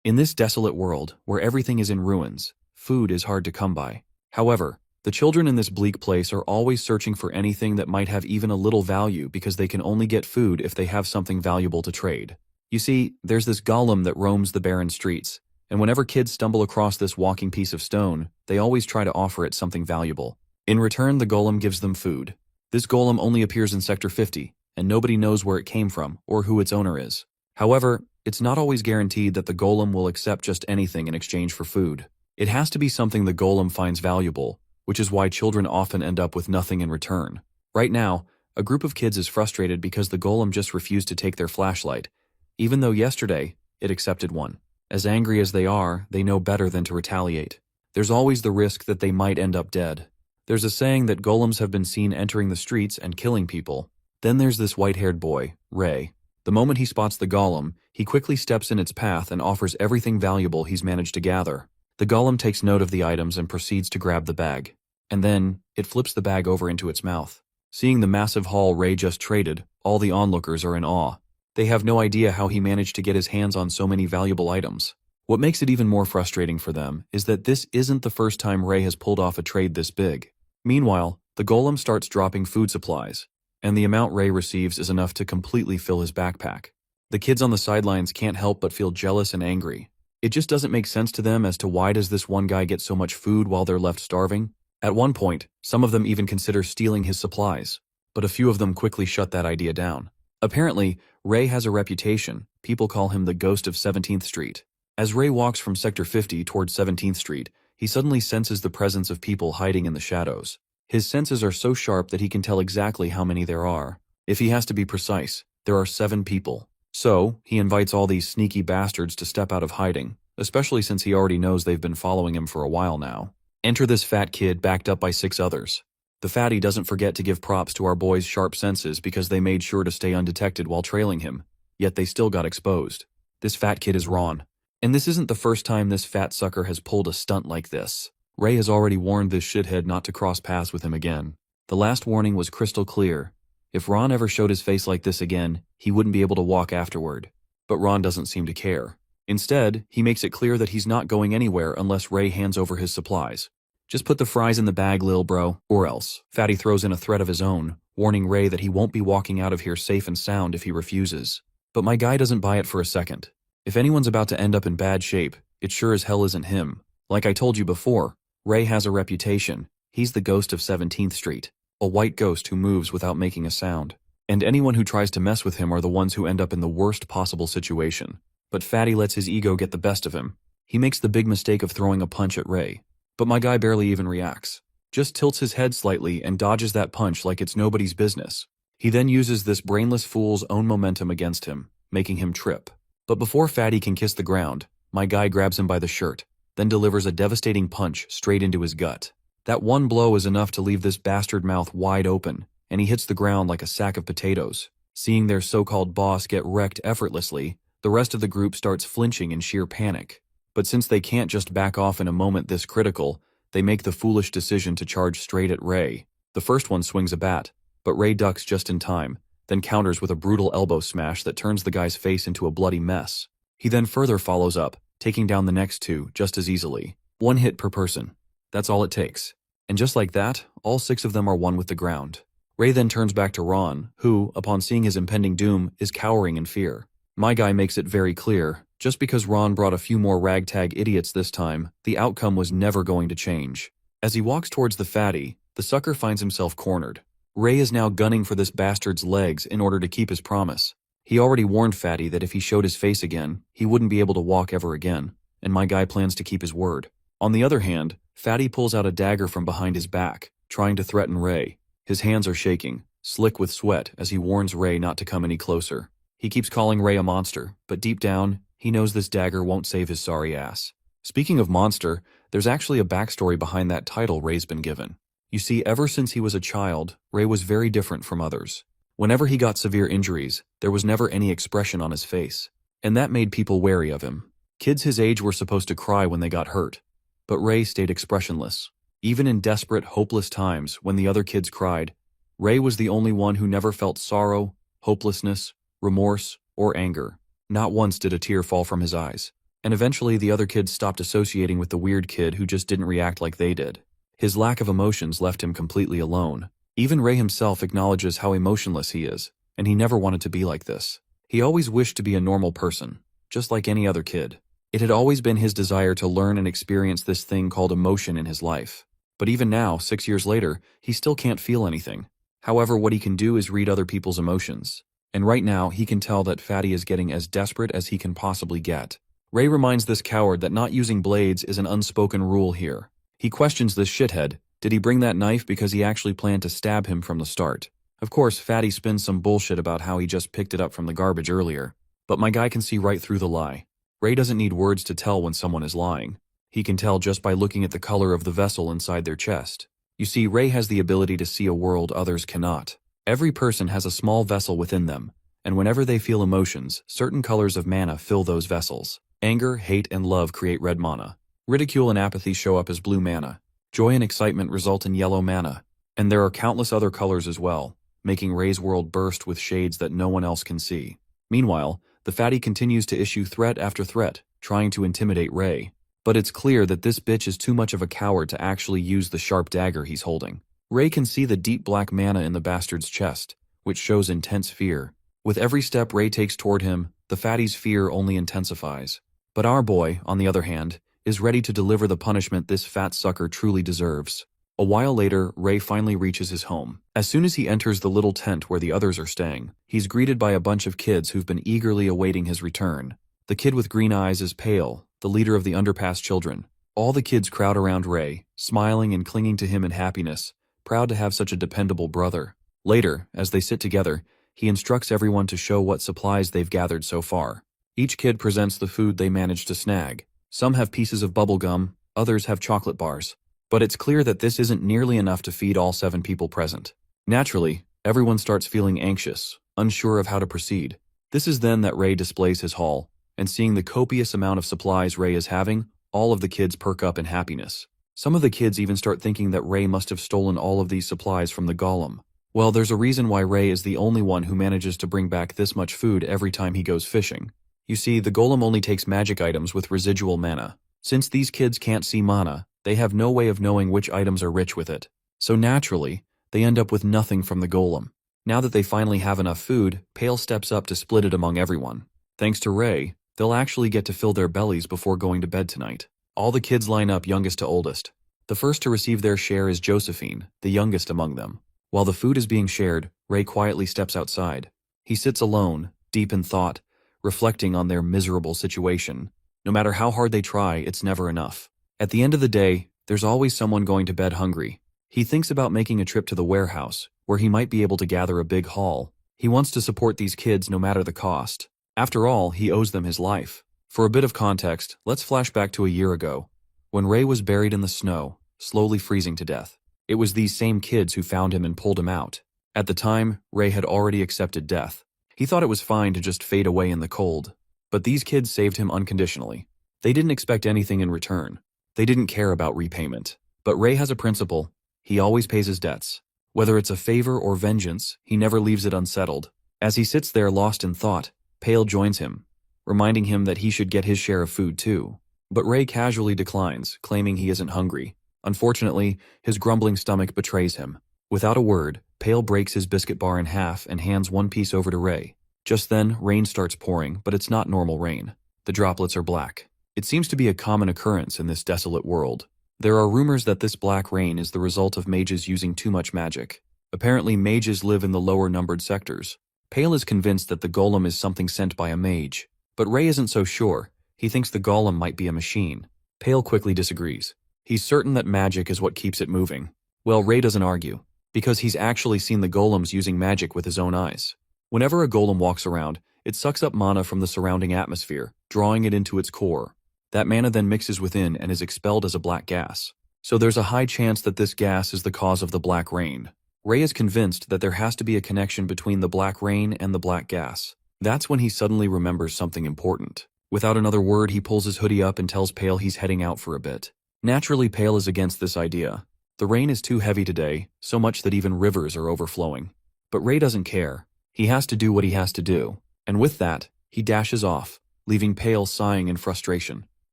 In this desolate world, where everything is in ruins, food is hard to come by. However, the children in this bleak place are always searching for anything that might have even a little value because they can only get food if they have something valuable to trade. You see, there's this golem that roams the barren streets, and whenever kids stumble across this walking piece of stone, they always try to offer it something valuable. In return, the golem gives them food. This golem only appears in Sector 50, and nobody knows where it came from or who its owner is. However, it's not always guaranteed that the golem will accept just anything in exchange for food. It has to be something the golem finds valuable, which is why children often end up with nothing in return. Right now, a group of kids is frustrated because the golem just refused to take their flashlight, even though yesterday it accepted one. As angry as they are, they know better than to retaliate. There's always the risk that they might end up dead. There's a saying that golems have been seen entering the streets and killing people. Then there's this white-haired boy, Ray. The moment he spots the golem, he quickly steps in its path and offers everything valuable he's managed to gather. The golem takes note of the items and proceeds to grab the bag. And then, it flips the bag over into its mouth. Seeing the massive haul Ray just traded, all the onlookers are in awe. They have no idea how he managed to get his hands on so many valuable items. What makes it even more frustrating for them is that this isn't the first time Ray has pulled off a trade this big. Meanwhile, the golem starts dropping food supplies, and the amount Ray receives is enough to completely fill his backpack. The kids on the sidelines can't help but feel jealous and angry. It just doesn't make sense to them as to why does this one guy get so much food while they're left starving. At one point, some of them even consider stealing his supplies, but a few of them quickly shut that idea down. Apparently, Ray has a reputation. People call him the Ghost of 17th Street. As Ray walks from Sector 50 towards 17th Street, he suddenly senses the presence of people hiding in the shadows. His senses are so sharp that he can tell exactly how many there are. If he has to be precise, there are 7 people. So, he invites all these sneaky bastards to step out of hiding, especially since he already knows they've been following him for a while now. Enter this fat kid backed up by 6 others. The fatty doesn't forget to give props to our boy's sharp senses because they made sure to stay undetected while trailing him, yet they still got exposed. This fat kid is Ron. And this isn't the first time this fat sucker has pulled a stunt like this. Ray has already warned this shithead not to cross paths with him again. The last warning was crystal clear. If Ron ever showed his face like this again, he wouldn't be able to walk afterward. But Ron doesn't seem to care. Instead, he makes it clear that he's not going anywhere unless Ray hands over his supplies. Just put the fries in the bag, lil bro, or else. Fatty throws in a threat of his own, warning Ray that he won't be walking out of here safe and sound if he refuses. But my guy doesn't buy it for a second. If anyone's about to end up in bad shape, it sure as hell isn't him. Like I told you before, Ray has a reputation. He's the Ghost of 17th Street, a white ghost who moves without making a sound. And anyone who tries to mess with him are the ones who end up in the worst possible situation. But Fatty lets his ego get the best of him. He makes the big mistake of throwing a punch at Ray. But my guy barely even reacts. Just tilts his head slightly and dodges that punch like it's nobody's business. He then uses this brainless fool's own momentum against him, making him trip. But before Fatty can kiss the ground, my guy grabs him by the shirt, then delivers a devastating punch straight into his gut. That one blow is enough to leave this bastard mouth wide open, and he hits the ground like a sack of potatoes. Seeing their so-called boss get wrecked effortlessly, the rest of the group starts flinching in sheer panic. But since they can't just back off in a moment this critical, they make the foolish decision to charge straight at Ray. The first one swings a bat, but Ray ducks just in time, then counters with a brutal elbow smash that turns the guy's face into a bloody mess. He then further follows up, taking down the next 2 just as easily. 1 hit per person. That's all it takes. And just like that, all 6 of them are one with the ground. Ray then turns back to Ron, who, upon seeing his impending doom, is cowering in fear. My guy makes it very clear, just because Ron brought a few more ragtag idiots this time, the outcome was never going to change. As he walks towards the fatty, the sucker finds himself cornered. Ray is now gunning for this bastard's legs in order to keep his promise. He already warned Fatty that if he showed his face again, he wouldn't be able to walk ever again, and my guy plans to keep his word. On the other hand, Fatty pulls out a dagger from behind his back, trying to threaten Ray. His hands are shaking, slick with sweat as he warns Ray not to come any closer. He keeps calling Ray a monster, but deep down, he knows this dagger won't save his sorry ass. Speaking of monster, there's actually a backstory behind that title Ray's been given. You see, ever since he was a child, Ray was very different from others. Whenever he got severe injuries, there was never any expression on his face, and that made people wary of him. Kids his age were supposed to cry when they got hurt, but Ray stayed expressionless. Even in desperate, hopeless times when the other kids cried, Ray was the only one who never felt sorrow, hopelessness, remorse, or anger. Not once did a tear fall from his eyes. and eventually the other kids stopped associating with the weird kid who just didn't react like they did. His lack of emotions left him completely alone. Even Ray himself acknowledges how emotionless he is, and he never wanted to be like this. He always wished to be a normal person, just like any other kid. It had always been his desire to learn and experience this thing called emotion in his life. But even now, 6 years later, he still can't feel anything. However, what he can do is read other people's emotions. And right now, he can tell that Fatty is getting as desperate as he can possibly get. Ray reminds this coward that not using blades is an unspoken rule here. He questions this shithead. Did he bring that knife because he actually planned to stab him from the start? Of course, Fatty spins some bullshit about how he just picked it up from the garbage earlier. But my guy can see right through the lie. Ray doesn't need words to tell when someone is lying. He can tell just by looking at the color of the vessel inside their chest. You see, Ray has the ability to see a world others cannot. Every person has a small vessel within them, and whenever they feel emotions, certain colors of mana fill those vessels. Anger, hate, and love create red mana. Ridicule and apathy show up as blue mana. Joy and excitement result in yellow mana. And there are countless other colors as well, making Ray's world burst with shades that no one else can see. Meanwhile, the Fatty continues to issue threat after threat, trying to intimidate Ray. But it's clear that this bitch is too much of a coward to actually use the sharp dagger he's holding. Ray can see the deep black mana in the bastard's chest, which shows intense fear. With every step Ray takes toward him, the Fatty's fear only intensifies. But our boy, on the other hand, is ready to deliver the punishment this fat sucker truly deserves. A while later, Ray finally reaches his home. As soon as he enters the little tent where the others are staying, he's greeted by a bunch of kids who've been eagerly awaiting his return. The kid with green eyes is Pale, the leader of the underpass children. All the kids crowd around Ray, smiling and clinging to him in happiness, proud to have such a dependable brother. Later, as they sit together, he instructs everyone to show what supplies they've gathered so far. Each kid presents the food they managed to snag. Some have pieces of bubble gum, others have chocolate bars. But it's clear that this isn't nearly enough to feed all 7 people present. Naturally, everyone starts feeling anxious, unsure of how to proceed. This is then that Ray displays his haul, and seeing the copious amount of supplies Ray is having, all of the kids perk up in happiness. Some of the kids even start thinking that Ray must have stolen all of these supplies from the golem. Well, there's a reason why Ray is the only one who manages to bring back this much food every time he goes fishing. You see, the golem only takes magic items with residual mana. Since these kids can't see mana, they have no way of knowing which items are rich with it. So naturally, they end up with nothing from the golem. Now that they finally have enough food, Pale steps up to split it among everyone. Thanks to Ray, they'll actually get to fill their bellies before going to bed tonight. All the kids line up youngest to oldest. The first to receive their share is Josephine, the youngest among them. While the food is being shared, Ray quietly steps outside. He sits alone, deep in thought, reflecting on their miserable situation. No matter how hard they try, it's never enough. At the end of the day, there's always someone going to bed hungry. He thinks about making a trip to the warehouse, where he might be able to gather a big haul. He wants to support these kids no matter the cost. After all, he owes them his life. For a bit of context, let's flash back to a year ago, when Ray was buried in the snow, slowly freezing to death. It was these same kids who found him and pulled him out. At the time, Ray had already accepted death. He thought it was fine to just fade away in the cold. But these kids saved him unconditionally. They didn't expect anything in return. They didn't care about repayment. But Ray has a principle. He always pays his debts. Whether it's a favor or vengeance, he never leaves it unsettled. As he sits there lost in thought, Pale joins him, reminding him that he should get his share of food too. But Ray casually declines, claiming he isn't hungry. Unfortunately, his grumbling stomach betrays him. Without a word, Pale breaks his biscuit bar in half and hands one piece over to Ray. Just then, rain starts pouring, but it's not normal rain. The droplets are black. It seems to be a common occurrence in this desolate world. There are rumors that this black rain is the result of mages using too much magic. Apparently, mages live in the lower numbered sectors. Pale is convinced that the golem is something sent by a mage. But Ray isn't so sure. He thinks the golem might be a machine. Pale quickly disagrees. He's certain that magic is what keeps it moving. Well, Ray doesn't argue, because he's actually seen the golems using magic with his own eyes. Whenever a golem walks around, it sucks up mana from the surrounding atmosphere, drawing it into its core. That mana then mixes within and is expelled as a black gas. So there's a high chance that this gas is the cause of the black rain. Ray is convinced that there has to be a connection between the black rain and the black gas. That's when he suddenly remembers something important. Without another word, he pulls his hoodie up and tells Pale he's heading out for a bit. Naturally, Pale is against this idea. The rain is too heavy today, so much that even rivers are overflowing. But Ray doesn't care. He has to do what he has to do. And with that, he dashes off, leaving Pale sighing in frustration.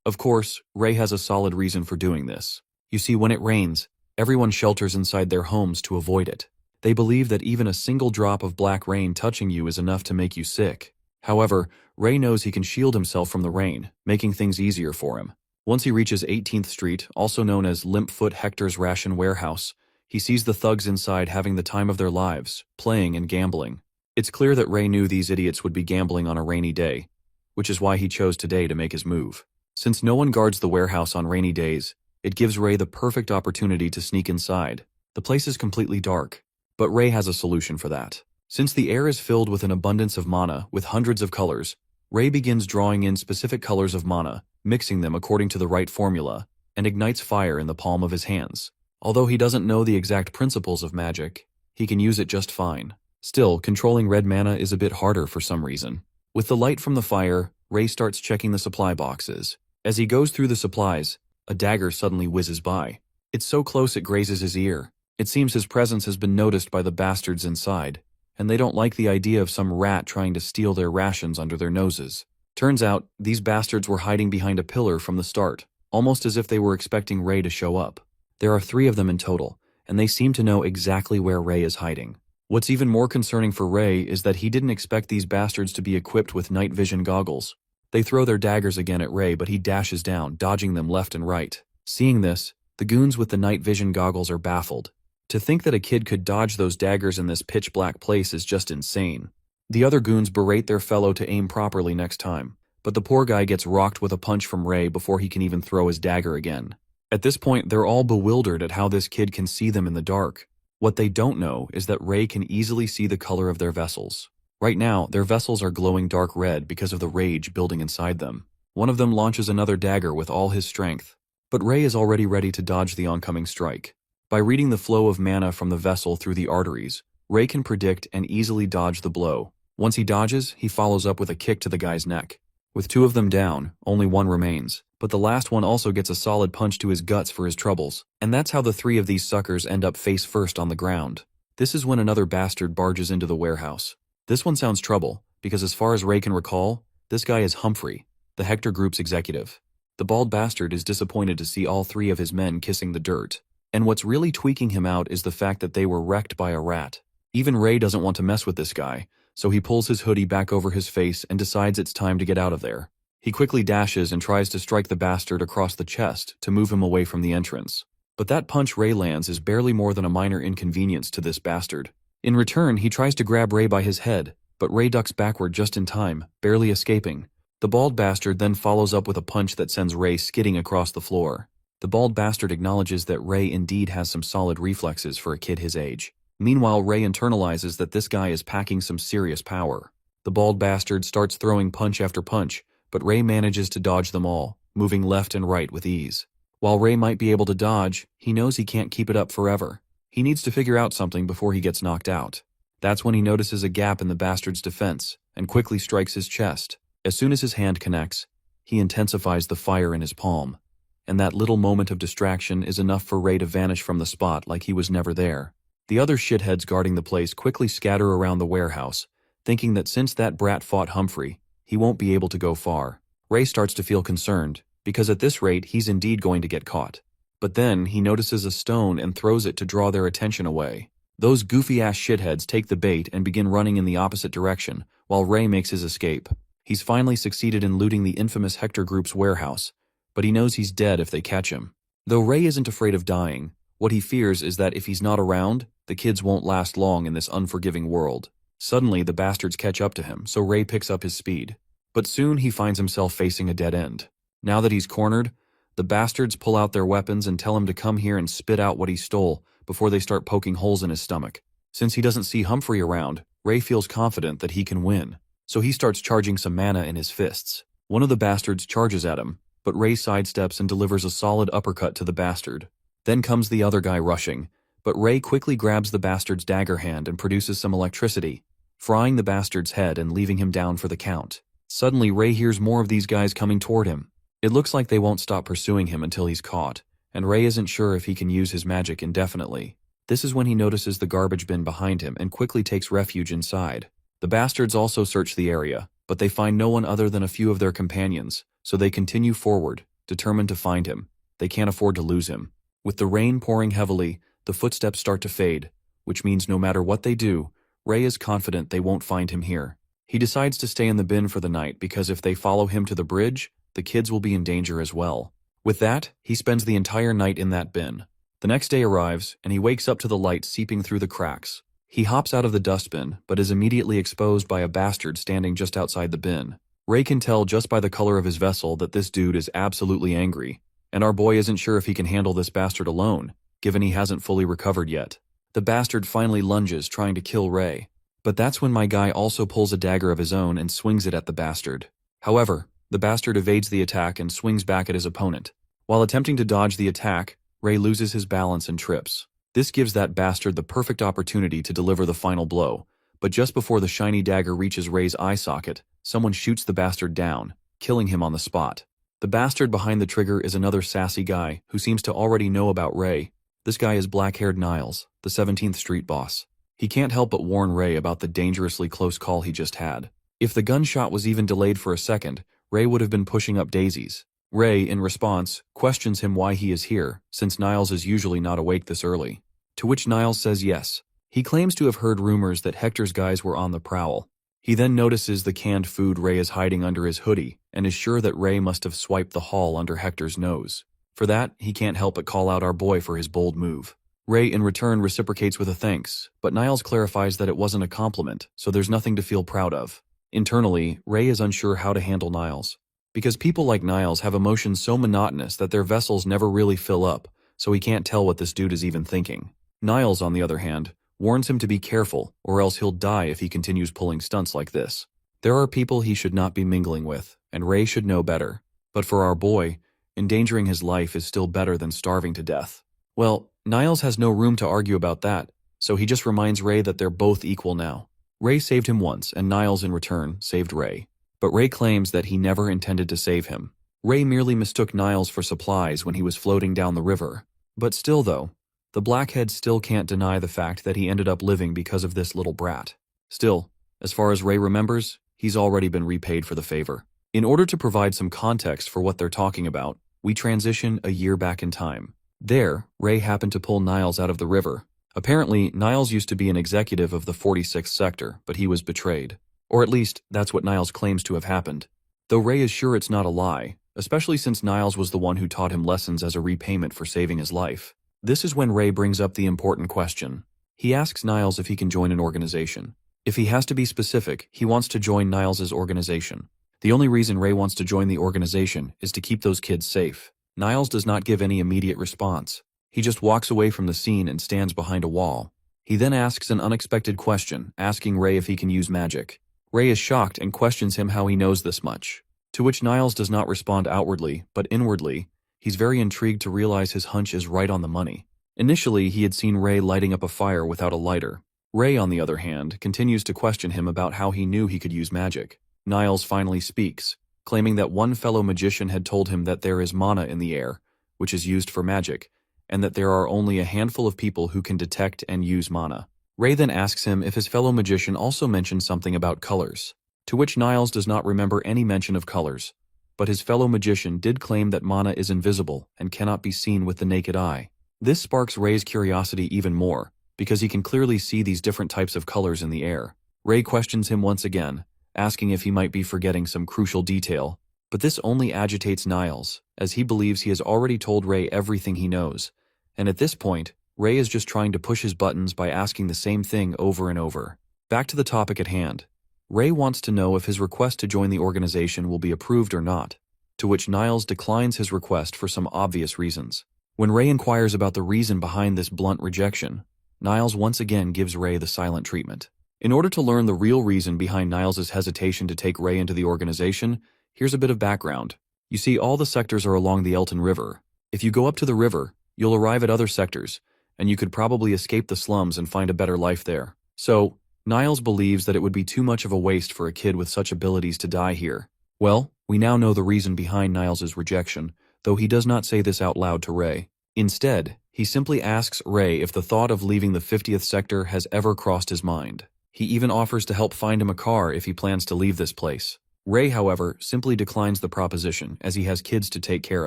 Of course, Ray has a solid reason for doing this. You see, when it rains, everyone shelters inside their homes to avoid it. They believe that even a single drop of black rain touching you is enough to make you sick. However, Ray knows he can shield himself from the rain, making things easier for him. Once he reaches 18th Street, also known as Limpfoot Hector's Ration Warehouse, he sees the thugs inside having the time of their lives, playing and gambling. It's clear that Ray knew these idiots would be gambling on a rainy day, which is why he chose today to make his move. Since no one guards the warehouse on rainy days, it gives Ray the perfect opportunity to sneak inside. The place is completely dark, but Ray has a solution for that. Since the air is filled with an abundance of mana with hundreds of colors, Ray begins drawing in specific colors of mana, mixing them according to the right formula, and ignites fire in the palm of his hands. Although he doesn't know the exact principles of magic, he can use it just fine. Still, controlling red mana is a bit harder for some reason. With the light from the fire, Ray starts checking the supply boxes. As he goes through the supplies, a dagger suddenly whizzes by. It's so close it grazes his ear. It seems his presence has been noticed by the bastards inside, and they don't like the idea of some rat trying to steal their rations under their noses. Turns out, these bastards were hiding behind a pillar from the start, almost as if they were expecting Ray to show up. There are 3 of them in total, and they seem to know exactly where Ray is hiding. What's even more concerning for Ray is that he didn't expect these bastards to be equipped with night vision goggles. They throw their daggers again at Ray, but he dashes down, dodging them left and right. Seeing this, the goons with the night vision goggles are baffled. To think that a kid could dodge those daggers in this pitch-black place is just insane. The other goons berate their fellow to aim properly next time, but the poor guy gets rocked with a punch from Ray before he can even throw his dagger again. At this point, they're all bewildered at how this kid can see them in the dark. What they don't know is that Ray can easily see the color of their vessels. Right now, their vessels are glowing dark red because of the rage building inside them. One of them launches another dagger with all his strength, but Ray is already ready to dodge the oncoming strike. By reading the flow of mana from the vessel through the arteries, Ray can predict and easily dodge the blow. Once he dodges, he follows up with a kick to the guy's neck. With 2 of them down, only 1 remains, but the last one also gets a solid punch to his guts for his troubles. And that's how the 3 of these suckers end up face first on the ground. This is when another bastard barges into the warehouse. This one sounds trouble, because as far as Ray can recall, this guy is Humphrey, the Hector Group's executive. The bald bastard is disappointed to see all 3 of his men kissing the dirt. And what's really tweaking him out is the fact that they were wrecked by a rat. Even Ray doesn't want to mess with this guy, so he pulls his hoodie back over his face and decides it's time to get out of there. He quickly dashes and tries to strike the bastard across the chest to move him away from the entrance. But that punch Ray lands is barely more than a minor inconvenience to this bastard. In return, he tries to grab Ray by his head, but Ray ducks backward just in time, barely escaping. The bald bastard then follows up with a punch that sends Ray skidding across the floor. The bald bastard acknowledges that Ray indeed has some solid reflexes for a kid his age. Meanwhile, Ray internalizes that this guy is packing some serious power. The bald bastard starts throwing punch after punch, but Ray manages to dodge them all, moving left and right with ease. While Ray might be able to dodge, he knows he can't keep it up forever. He needs to figure out something before he gets knocked out. That's when he notices a gap in the bastard's defense, and quickly strikes his chest. As soon as his hand connects, he intensifies the fire in his palm. And that little moment of distraction is enough for Ray to vanish from the spot like he was never there. The other shitheads guarding the place quickly scatter around the warehouse, thinking that since that brat fought Humphrey, he won't be able to go far. Ray starts to feel concerned, because at this rate he's indeed going to get caught. But then he notices a stone and throws it to draw their attention away. Those goofy-ass shitheads take the bait and begin running in the opposite direction, while Ray makes his escape. He's finally succeeded in looting the infamous Hector Group's warehouse, but he knows he's dead if they catch him. Though Ray isn't afraid of dying, what he fears is that if he's not around, the kids won't last long in this unforgiving world. Suddenly, the bastards catch up to him, so Ray picks up his speed. But soon he finds himself facing a dead end. Now that he's cornered, the bastards pull out their weapons and tell him to come here and spit out what he stole before they start poking holes in his stomach. Since he doesn't see Humphrey around, Ray feels confident that he can win, so he starts charging some mana in his fists. One of the bastards charges at him, but Ray sidesteps and delivers a solid uppercut to the bastard. Then comes the other guy rushing, but Ray quickly grabs the bastard's dagger hand and produces some electricity, frying the bastard's head and leaving him down for the count. Suddenly, Ray hears more of these guys coming toward him. It looks like they won't stop pursuing him until he's caught, and Ray isn't sure if he can use his magic indefinitely. This is when he notices the garbage bin behind him and quickly takes refuge inside. The bastards also search the area, but they find no one other than a few of their companions, so they continue forward, determined to find him. They can't afford to lose him. With the rain pouring heavily, the footsteps start to fade, which means no matter what they do, Ray is confident they won't find him here. He decides to stay in the bin for the night because if they follow him to the bridge, the kids will be in danger as well. With that, he spends the entire night in that bin. The next day arrives, and he wakes up to the light seeping through the cracks. He hops out of the dustbin, but is immediately exposed by a bastard standing just outside the bin. Ray can tell just by the color of his vessel that this dude is absolutely angry, and our boy isn't sure if he can handle this bastard alone, given he hasn't fully recovered yet. The bastard finally lunges, trying to kill Ray. But that's when my guy also pulls a dagger of his own and swings it at the bastard. However, the bastard evades the attack and swings back at his opponent. While attempting to dodge the attack, Ray loses his balance and trips. This gives that bastard the perfect opportunity to deliver the final blow, but just before the shiny dagger reaches Ray's eye socket, someone shoots the bastard down, killing him on the spot. The bastard behind the trigger is another sassy guy who seems to already know about Ray. This guy is black-haired Niles, the 17th Street boss. He can't help but warn Ray about the dangerously close call he just had. If the gunshot was even delayed for a second, Ray would have been pushing up daisies. Ray, in response, questions him why he is here, since Niles is usually not awake this early. To which Niles says yes. He claims to have heard rumors that Hector's guys were on the prowl. He then notices the canned food Ray is hiding under his hoodie, and is sure that Ray must have swiped the haul under Hector's nose. For that, he can't help but call out our boy for his bold move. Ray in return reciprocates with a thanks, but Niles clarifies that it wasn't a compliment, so there's nothing to feel proud of. Internally, Ray is unsure how to handle Niles. Because people like Niles have emotions so monotonous that their vessels never really fill up, so he can't tell what this dude is even thinking. Niles, on the other hand, warns him to be careful, or else he'll die if he continues pulling stunts like this. There are people he should not be mingling with, and Ray should know better. But for our boy, endangering his life is still better than starving to death. Well, Niles has no room to argue about that, so he just reminds Ray that they're both equal now. Ray saved him once, and Niles in return saved Ray. But Ray claims that he never intended to save him. Ray merely mistook Niles for supplies when he was floating down the river. But still though, the blackhead still can't deny the fact that he ended up living because of this little brat. Still, as far as Ray remembers, he's already been repaid for the favor. In order to provide some context for what they're talking about, we transition a year back in time. There, Ray happened to pull Niles out of the river. Apparently, Niles used to be an executive of the 46th sector, but he was betrayed. Or at least, that's what Niles claims to have happened. Though Ray is sure it's not a lie, especially since Niles was the one who taught him lessons as a repayment for saving his life. This is when Ray brings up the important question. He asks Niles if he can join an organization. If he has to be specific, he wants to join Niles' organization. The only reason Ray wants to join the organization is to keep those kids safe. Niles does not give any immediate response. He just walks away from the scene and stands behind a wall. He then asks an unexpected question, asking Ray if he can use magic. Ray is shocked and questions him how he knows this much. To which Niles does not respond outwardly, but inwardly, he's very intrigued to realize his hunch is right on the money. Initially, he had seen Ray lighting up a fire without a lighter. Ray, on the other hand, continues to question him about how he knew he could use magic. Niles finally speaks, claiming that one fellow magician had told him that there is mana in the air, which is used for magic, and that there are only a handful of people who can detect and use mana. Ray then asks him if his fellow magician also mentioned something about colors, to which Niles does not remember any mention of colors, but his fellow magician did claim that mana is invisible and cannot be seen with the naked eye. This sparks Ray's curiosity even more, because he can clearly see these different types of colors in the air. Ray questions him once again, asking if he might be forgetting some crucial detail, but this only agitates Niles, as he believes he has already told Ray everything he knows, and at this point, Ray is just trying to push his buttons by asking the same thing over and over. Back to the topic at hand. Ray wants to know if his request to join the organization will be approved or not, to which Niles declines his request for some obvious reasons. When Ray inquires about the reason behind this blunt rejection, Niles once again gives Ray the silent treatment. In order to learn the real reason behind Niles' hesitation to take Ray into the organization, here's a bit of background. You see, all the sectors are along the Elton River. If you go up to the river, you'll arrive at other sectors, and you could probably escape the slums and find a better life there. So, Niles believes that it would be too much of a waste for a kid with such abilities to die here. Well, we now know the reason behind Niles' rejection, though he does not say this out loud to Ray. Instead, he simply asks Ray if the thought of leaving the 50th sector has ever crossed his mind. He even offers to help find him a car if he plans to leave this place. Ray, however, simply declines the proposition as he has kids to take care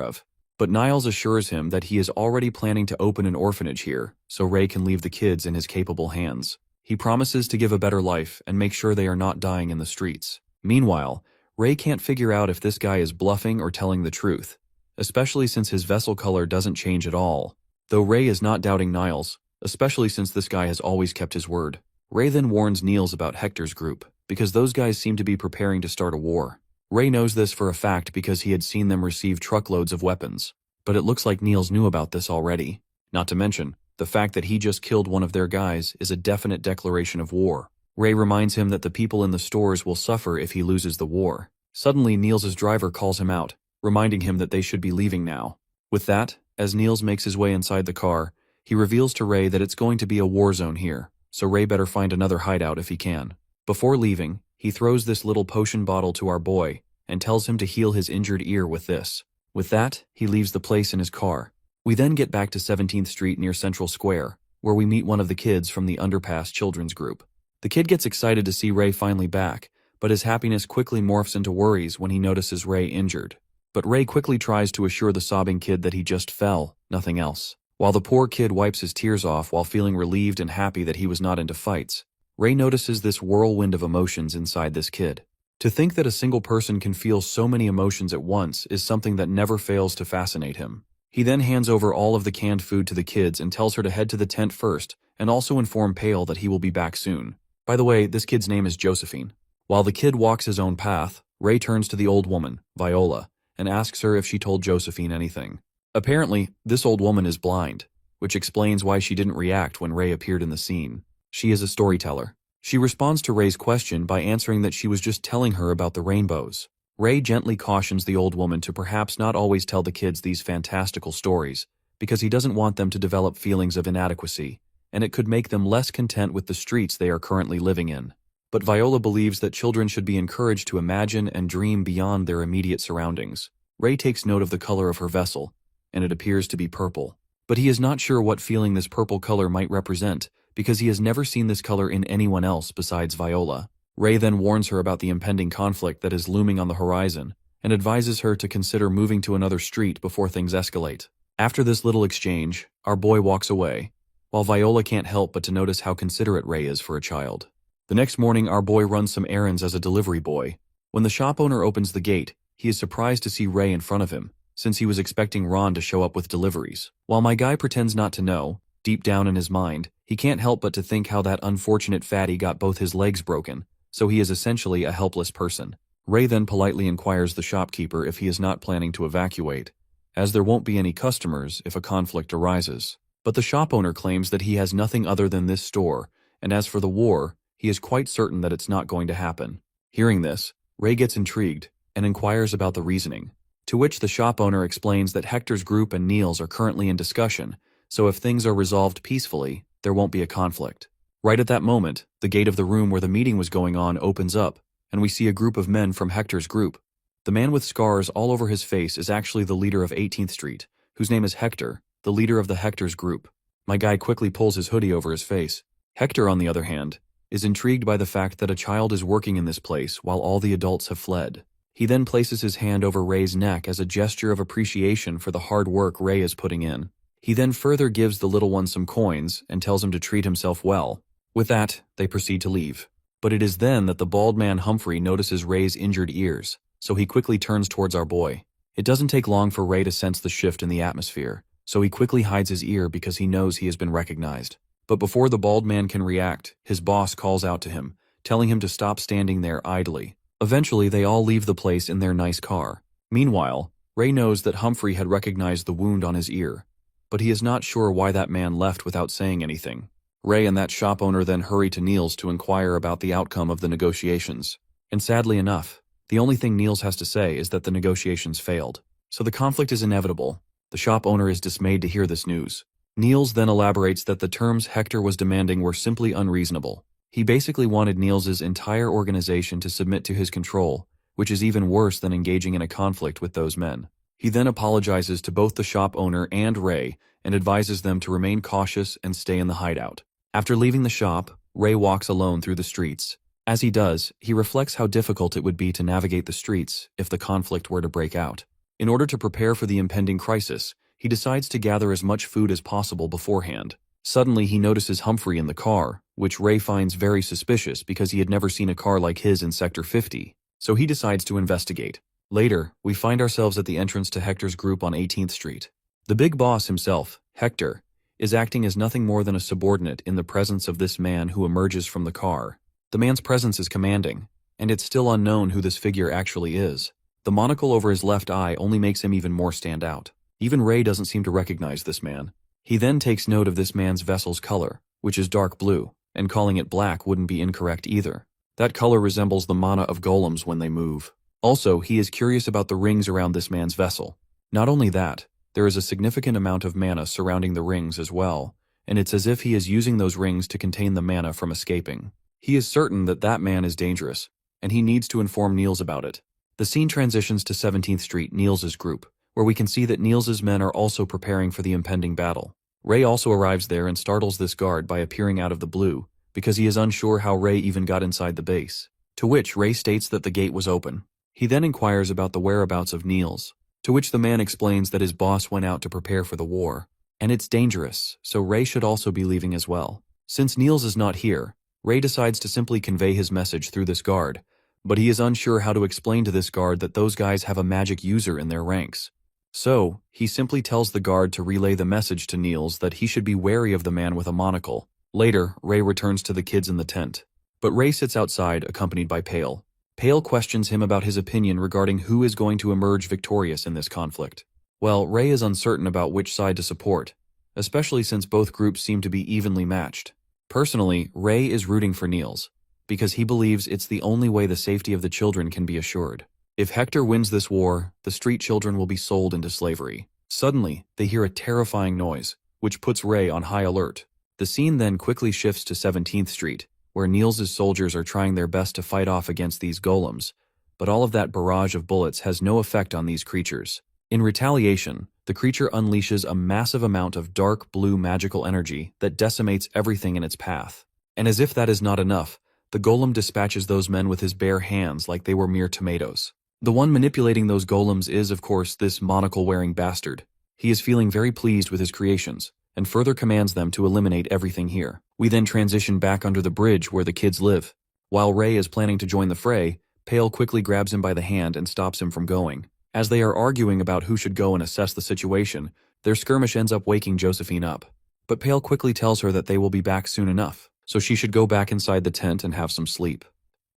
of. But Niles assures him that he is already planning to open an orphanage here, so Ray can leave the kids in his capable hands. He promises to give a better life and make sure they are not dying in the streets. Meanwhile, Ray can't figure out if this guy is bluffing or telling the truth, especially since his vessel color doesn't change at all. Though Ray is not doubting Niles, especially since this guy has always kept his word. Ray then warns Niles about Hector's group, because those guys seem to be preparing to start a war. Ray knows this for a fact because he had seen them receive truckloads of weapons. But it looks like Niles knew about this already. Not to mention, the fact that he just killed one of their guys is a definite declaration of war. Ray reminds him that the people in the stores will suffer if he loses the war. Suddenly, Niles' driver calls him out, reminding him that they should be leaving now. With that, as Niles makes his way inside the car, he reveals to Ray that it's going to be a war zone here, so Ray better find another hideout if he can. Before leaving, he throws this little potion bottle to our boy and tells him to heal his injured ear with this. With that, he leaves the place in his car. We then get back to 17th Street near Central Square, where we meet one of the kids from the Underpass Children's Group. The kid gets excited to see Ray finally back, but his happiness quickly morphs into worries when he notices Ray injured. But Ray quickly tries to assure the sobbing kid that he just fell, nothing else. While the poor kid wipes his tears off while feeling relieved and happy that he was not into fights, Ray notices this whirlwind of emotions inside this kid. To think that a single person can feel so many emotions at once is something that never fails to fascinate him. He then hands over all of the canned food to the kids and tells her to head to the tent first, and also inform Pale that he will be back soon. By the way, this kid's name is Josephine. While the kid walks his own path, Ray turns to the old woman, Viola, and asks her if she told Josephine anything. Apparently, this old woman is blind, which explains why she didn't react when Ray appeared in the scene. She is a storyteller. She responds to Ray's question by answering that she was just telling her about the rainbows. Ray gently cautions the old woman to perhaps not always tell the kids these fantastical stories, because he doesn't want them to develop feelings of inadequacy, and it could make them less content with the streets they are currently living in. But Viola believes that children should be encouraged to imagine and dream beyond their immediate surroundings. Ray takes note of the color of her vessel, and it appears to be purple. But he is not sure what feeling this purple color might represent, because he has never seen this color in anyone else besides Viola. Ray then warns her about the impending conflict that is looming on the horizon, and advises her to consider moving to another street before things escalate. After this little exchange, our boy walks away, while Viola can't help but to notice how considerate Ray is for a child. The next morning, our boy runs some errands as a delivery boy. When the shop owner opens the gate, he is surprised to see Ray in front of him, since he was expecting Ron to show up with deliveries. While my guy pretends not to know, deep down in his mind, he can't help but to think how that unfortunate fatty got both his legs broken, so he is essentially a helpless person. Ray then politely inquires the shopkeeper if he is not planning to evacuate, as there won't be any customers if a conflict arises. But the shop owner claims that he has nothing other than this store, and as for the war, he is quite certain that it's not going to happen. Hearing this, Ray gets intrigued and inquires about the reasoning, to which the shop owner explains that Hector's group and Neil's are currently in discussion, so if things are resolved peacefully, there won't be a conflict. Right at that moment, the gate of the room where the meeting was going on opens up, and we see a group of men from Hector's group. The man with scars all over his face is actually the leader of 18th Street, whose name is Hector, the leader of the Hector's group. My guy quickly pulls his hoodie over his face. Hector, on the other hand, is intrigued by the fact that a child is working in this place while all the adults have fled. He then places his hand over Ray's neck as a gesture of appreciation for the hard work Ray is putting in. He then further gives the little one some coins and tells him to treat himself well. With that, they proceed to leave. But it is then that the bald man Humphrey notices Ray's injured ears, so he quickly turns towards our boy. It doesn't take long for Ray to sense the shift in the atmosphere, so he quickly hides his ear because he knows he has been recognized. But before the bald man can react, his boss calls out to him, telling him to stop standing there idly. Eventually, they all leave the place in their nice car. Meanwhile, Ray knows that Humphrey had recognized the wound on his ear, but he is not sure why that man left without saying anything. Ray and that shop owner then hurry to Niels to inquire about the outcome of the negotiations. And sadly enough, the only thing Niels has to say is that the negotiations failed. So the conflict is inevitable. The shop owner is dismayed to hear this news. Niels then elaborates that the terms Hector was demanding were simply unreasonable. He basically wanted Niels's entire organization to submit to his control, which is even worse than engaging in a conflict with those men. He then apologizes to both the shop owner and Ray and advises them to remain cautious and stay in the hideout. After leaving the shop, Ray walks alone through the streets, As he does, he reflects how difficult it would be to navigate the streets if the conflict were to break out. In order to prepare for the impending crisis, he decides to gather as much food as possible beforehand. Suddenly he notices Humphrey in the car, which Ray finds very suspicious because he had never seen a car like his in Sector 50, so he decides to investigate. Later, we find ourselves at the entrance to Hector's group on 18th Street. The big boss himself, Hector, is acting as nothing more than a subordinate in the presence of this man who emerges from the car. The man's presence is commanding, and it's still unknown who this figure actually is. The monocle over his left eye only makes him even more stand out. Even Ray doesn't seem to recognize this man. He then takes note of this man's vessel's color, which is dark blue, and calling it black wouldn't be incorrect either. That color resembles the mana of golems when they move. Also, he is curious about the rings around this man's vessel. Not only that, there is a significant amount of mana surrounding the rings as well, and it's as if he is using those rings to contain the mana from escaping. He is certain that that man is dangerous, and he needs to inform Niels about it. The scene transitions to 17th Street, Niels' group, where we can see that Niels' men are also preparing for the impending battle. Ray also arrives there and startles this guard by appearing out of the blue, because he is unsure how Ray even got inside the base. To which Ray states that the gate was open. He then inquires about the whereabouts of Niels, to which the man explains that his boss went out to prepare for the war, and it's dangerous, so Ray should also be leaving as well. Since Niels is not here, Ray decides to simply convey his message through this guard, but he is unsure how to explain to this guard that those guys have a magic user in their ranks. So, he simply tells the guard to relay the message to Niels that he should be wary of the man with a monocle. Later, Ray returns to the kids in the tent, but Ray sits outside accompanied by Pale. Pale questions him about his opinion regarding who is going to emerge victorious in this conflict. Well, Ray is uncertain about which side to support, especially since both groups seem to be evenly matched. Personally, Ray is rooting for Niels, because he believes it's the only way the safety of the children can be assured. If Hector wins this war, the street children will be sold into slavery. Suddenly, they hear a terrifying noise, which puts Ray on high alert. The scene then quickly shifts to 17th Street, where Niels' soldiers are trying their best to fight off against these golems, but all of that barrage of bullets has no effect on these creatures. In retaliation, the creature unleashes a massive amount of dark blue magical energy that decimates everything in its path. And as if that is not enough, the golem dispatches those men with his bare hands like they were mere tomatoes. The one manipulating those golems is, of course, this monocle-wearing bastard. He is feeling very pleased with his creations, and further commands them to eliminate everything here. We then transition back under the bridge where the kids live. While Ray is planning to join the fray, Pale quickly grabs him by the hand and stops him from going. As they are arguing about who should go and assess the situation, their skirmish ends up waking Josephine up. But Pale quickly tells her that they will be back soon enough, so she should go back inside the tent and have some sleep.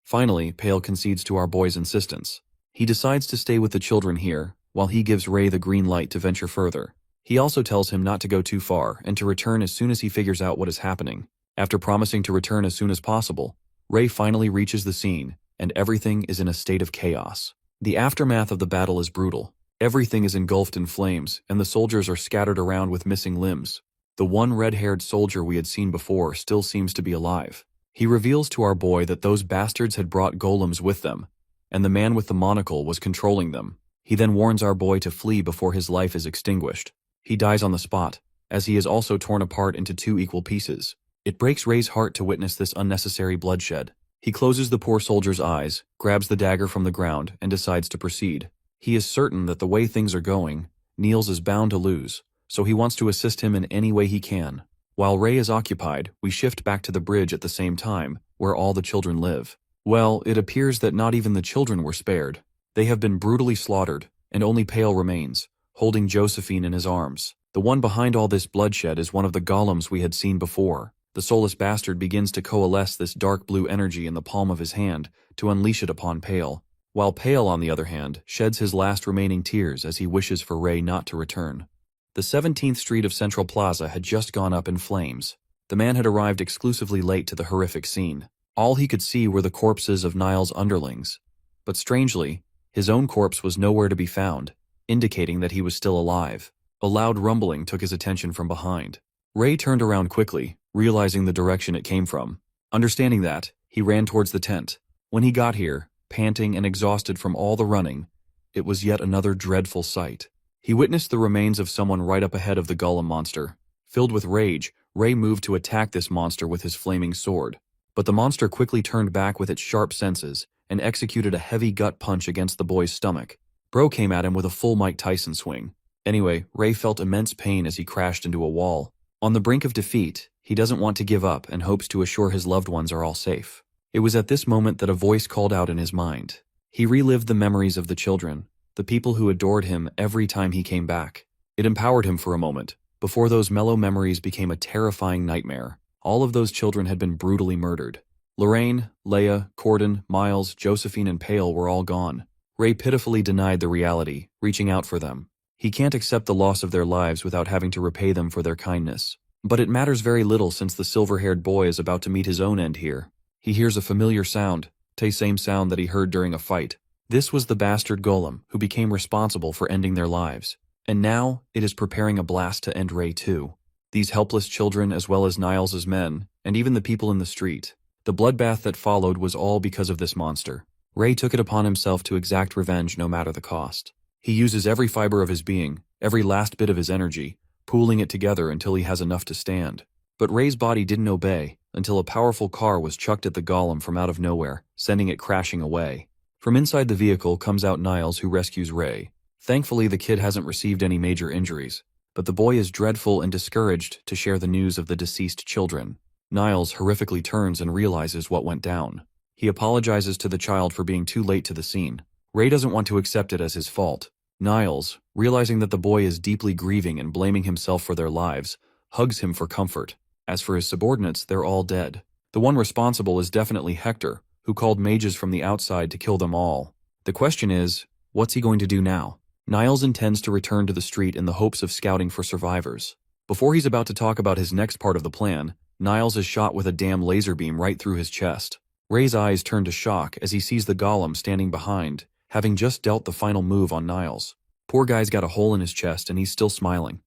Finally, Pale concedes to our boy's insistence. He decides to stay with the children here, while he gives Ray the green light to venture further. He also tells him not to go too far and to return as soon as he figures out what is happening. After promising to return as soon as possible, Ray finally reaches the scene, and everything is in a state of chaos. The aftermath of the battle is brutal. Everything is engulfed in flames, and the soldiers are scattered around with missing limbs. The one red-haired soldier we had seen before still seems to be alive. He reveals to our boy that those bastards had brought golems with them, and the man with the monocle was controlling them. He then warns our boy to flee before his life is extinguished. He dies on the spot, as he is also torn apart into two equal pieces. It breaks Ray's heart to witness this unnecessary bloodshed. He closes the poor soldier's eyes, grabs the dagger from the ground, and decides to proceed. He is certain that the way things are going, Niels is bound to lose, so he wants to assist him in any way he can. While Ray is occupied, we shift back to the bridge at the same time, where all the children live. Well, it appears that not even the children were spared. They have been brutally slaughtered, and only Pale remains, holding Josephine in his arms. The one behind all this bloodshed is one of the golems we had seen before. The soulless bastard begins to coalesce this dark blue energy in the palm of his hand to unleash it upon Pale, while Pale, on the other hand, sheds his last remaining tears as he wishes for Ray not to return. The 17th Street of Central Plaza had just gone up in flames. The man had arrived exclusively late to the horrific scene. All he could see were the corpses of Niles' underlings, but strangely, his own corpse was nowhere to be found, indicating that he was still alive. A loud rumbling took his attention from behind. Ray turned around quickly, realizing the direction it came from. Understanding that, he ran towards the tent. When he got here, panting and exhausted from all the running, it was yet another dreadful sight. He witnessed the remains of someone right up ahead of the golem monster. Filled with rage, Ray moved to attack this monster with his flaming sword. But the monster quickly turned back with its sharp senses and executed a heavy gut punch against the boy's stomach. Bro came at him with a full Mike Tyson swing. Anyway, Ray felt immense pain as he crashed into a wall. On the brink of defeat, he doesn't want to give up and hopes to assure his loved ones are all safe. It was at this moment that a voice called out in his mind. He relived the memories of the children, the people who adored him every time he came back. It empowered him for a moment, before those mellow memories became a terrifying nightmare. All of those children had been brutally murdered. Lorraine, Leia, Corden, Miles, Josephine, and Pale were all gone. Ray pitifully denied the reality, reaching out for them. He can't accept the loss of their lives without having to repay them for their kindness. But it matters very little since the silver-haired boy is about to meet his own end here. He hears a familiar sound, the same sound that he heard during a fight. This was the bastard golem who became responsible for ending their lives. And now, it is preparing a blast to end Ray too. These helpless children as well as Niles's men, and even the people in the street. The bloodbath that followed was all because of this monster. Ray took it upon himself to exact revenge no matter the cost. He uses every fiber of his being, every last bit of his energy, pooling it together until he has enough to stand. But Ray's body didn't obey, until a powerful car was chucked at the golem from out of nowhere, sending it crashing away. From inside the vehicle comes out Niles, who rescues Ray. Thankfully, the kid hasn't received any major injuries, but the boy is dreadful and discouraged to share the news of the deceased children. Niles horrifically turns and realizes what went down. He apologizes to the child for being too late to the scene. Ray doesn't want to accept it as his fault. Niles, realizing that the boy is deeply grieving and blaming himself for their lives, hugs him for comfort. As for his subordinates, they're all dead. The one responsible is definitely Hector, who called mages from the outside to kill them all. The question is, what's he going to do now? Niles intends to return to the street in the hopes of scouting for survivors. Before he's about to talk about his next part of the plan, Niles is shot with a damn laser beam right through his chest. Ray's eyes turn to shock as he sees the golem standing behind, having just dealt the final move on Niles. Poor guy's got a hole in his chest and he's still smiling.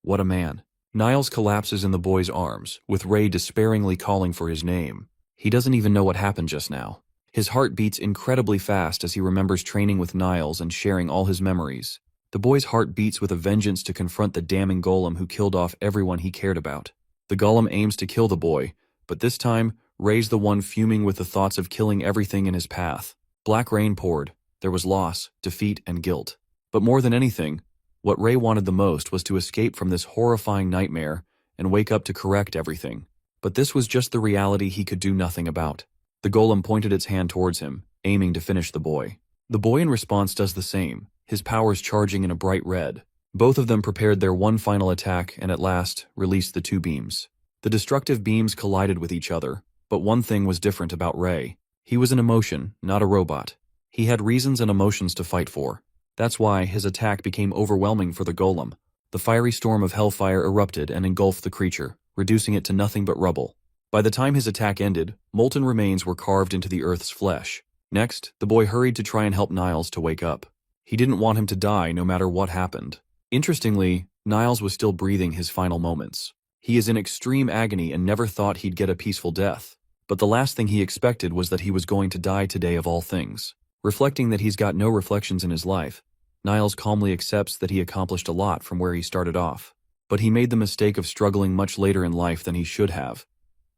What a man. Niles collapses in the boy's arms, with Ray despairingly calling for his name. He doesn't even know what happened just now. His heart beats incredibly fast as he remembers training with Niles and sharing all his memories. The boy's heart beats with a vengeance to confront the damning golem who killed off everyone he cared about. The golem aims to kill the boy, but this time, Ray's the one fuming with the thoughts of killing everything in his path. Black rain poured. There was loss, defeat, and guilt. But more than anything, what Ray wanted the most was to escape from this horrifying nightmare and wake up to correct everything. But this was just the reality he could do nothing about. The golem pointed its hand towards him, aiming to finish the boy. The boy in response does the same, his powers charging in a bright red. Both of them prepared their one final attack and at last released the two beams. The destructive beams collided with each other, but one thing was different about Ray. He was an emotion, not a robot. He had reasons and emotions to fight for. That's why his attack became overwhelming for the golem. The fiery storm of hellfire erupted and engulfed the creature, reducing it to nothing but rubble. By the time his attack ended, molten remains were carved into the earth's flesh. Next, the boy hurried to try and help Niles to wake up. He didn't want him to die no matter what happened. Interestingly, Niles was still breathing his final moments. He is in extreme agony and never thought he'd get a peaceful death. But the last thing he expected was that he was going to die today of all things. Reflecting that he's got no reflections in his life, Niles calmly accepts that he accomplished a lot from where he started off. But he made the mistake of struggling much later in life than he should have,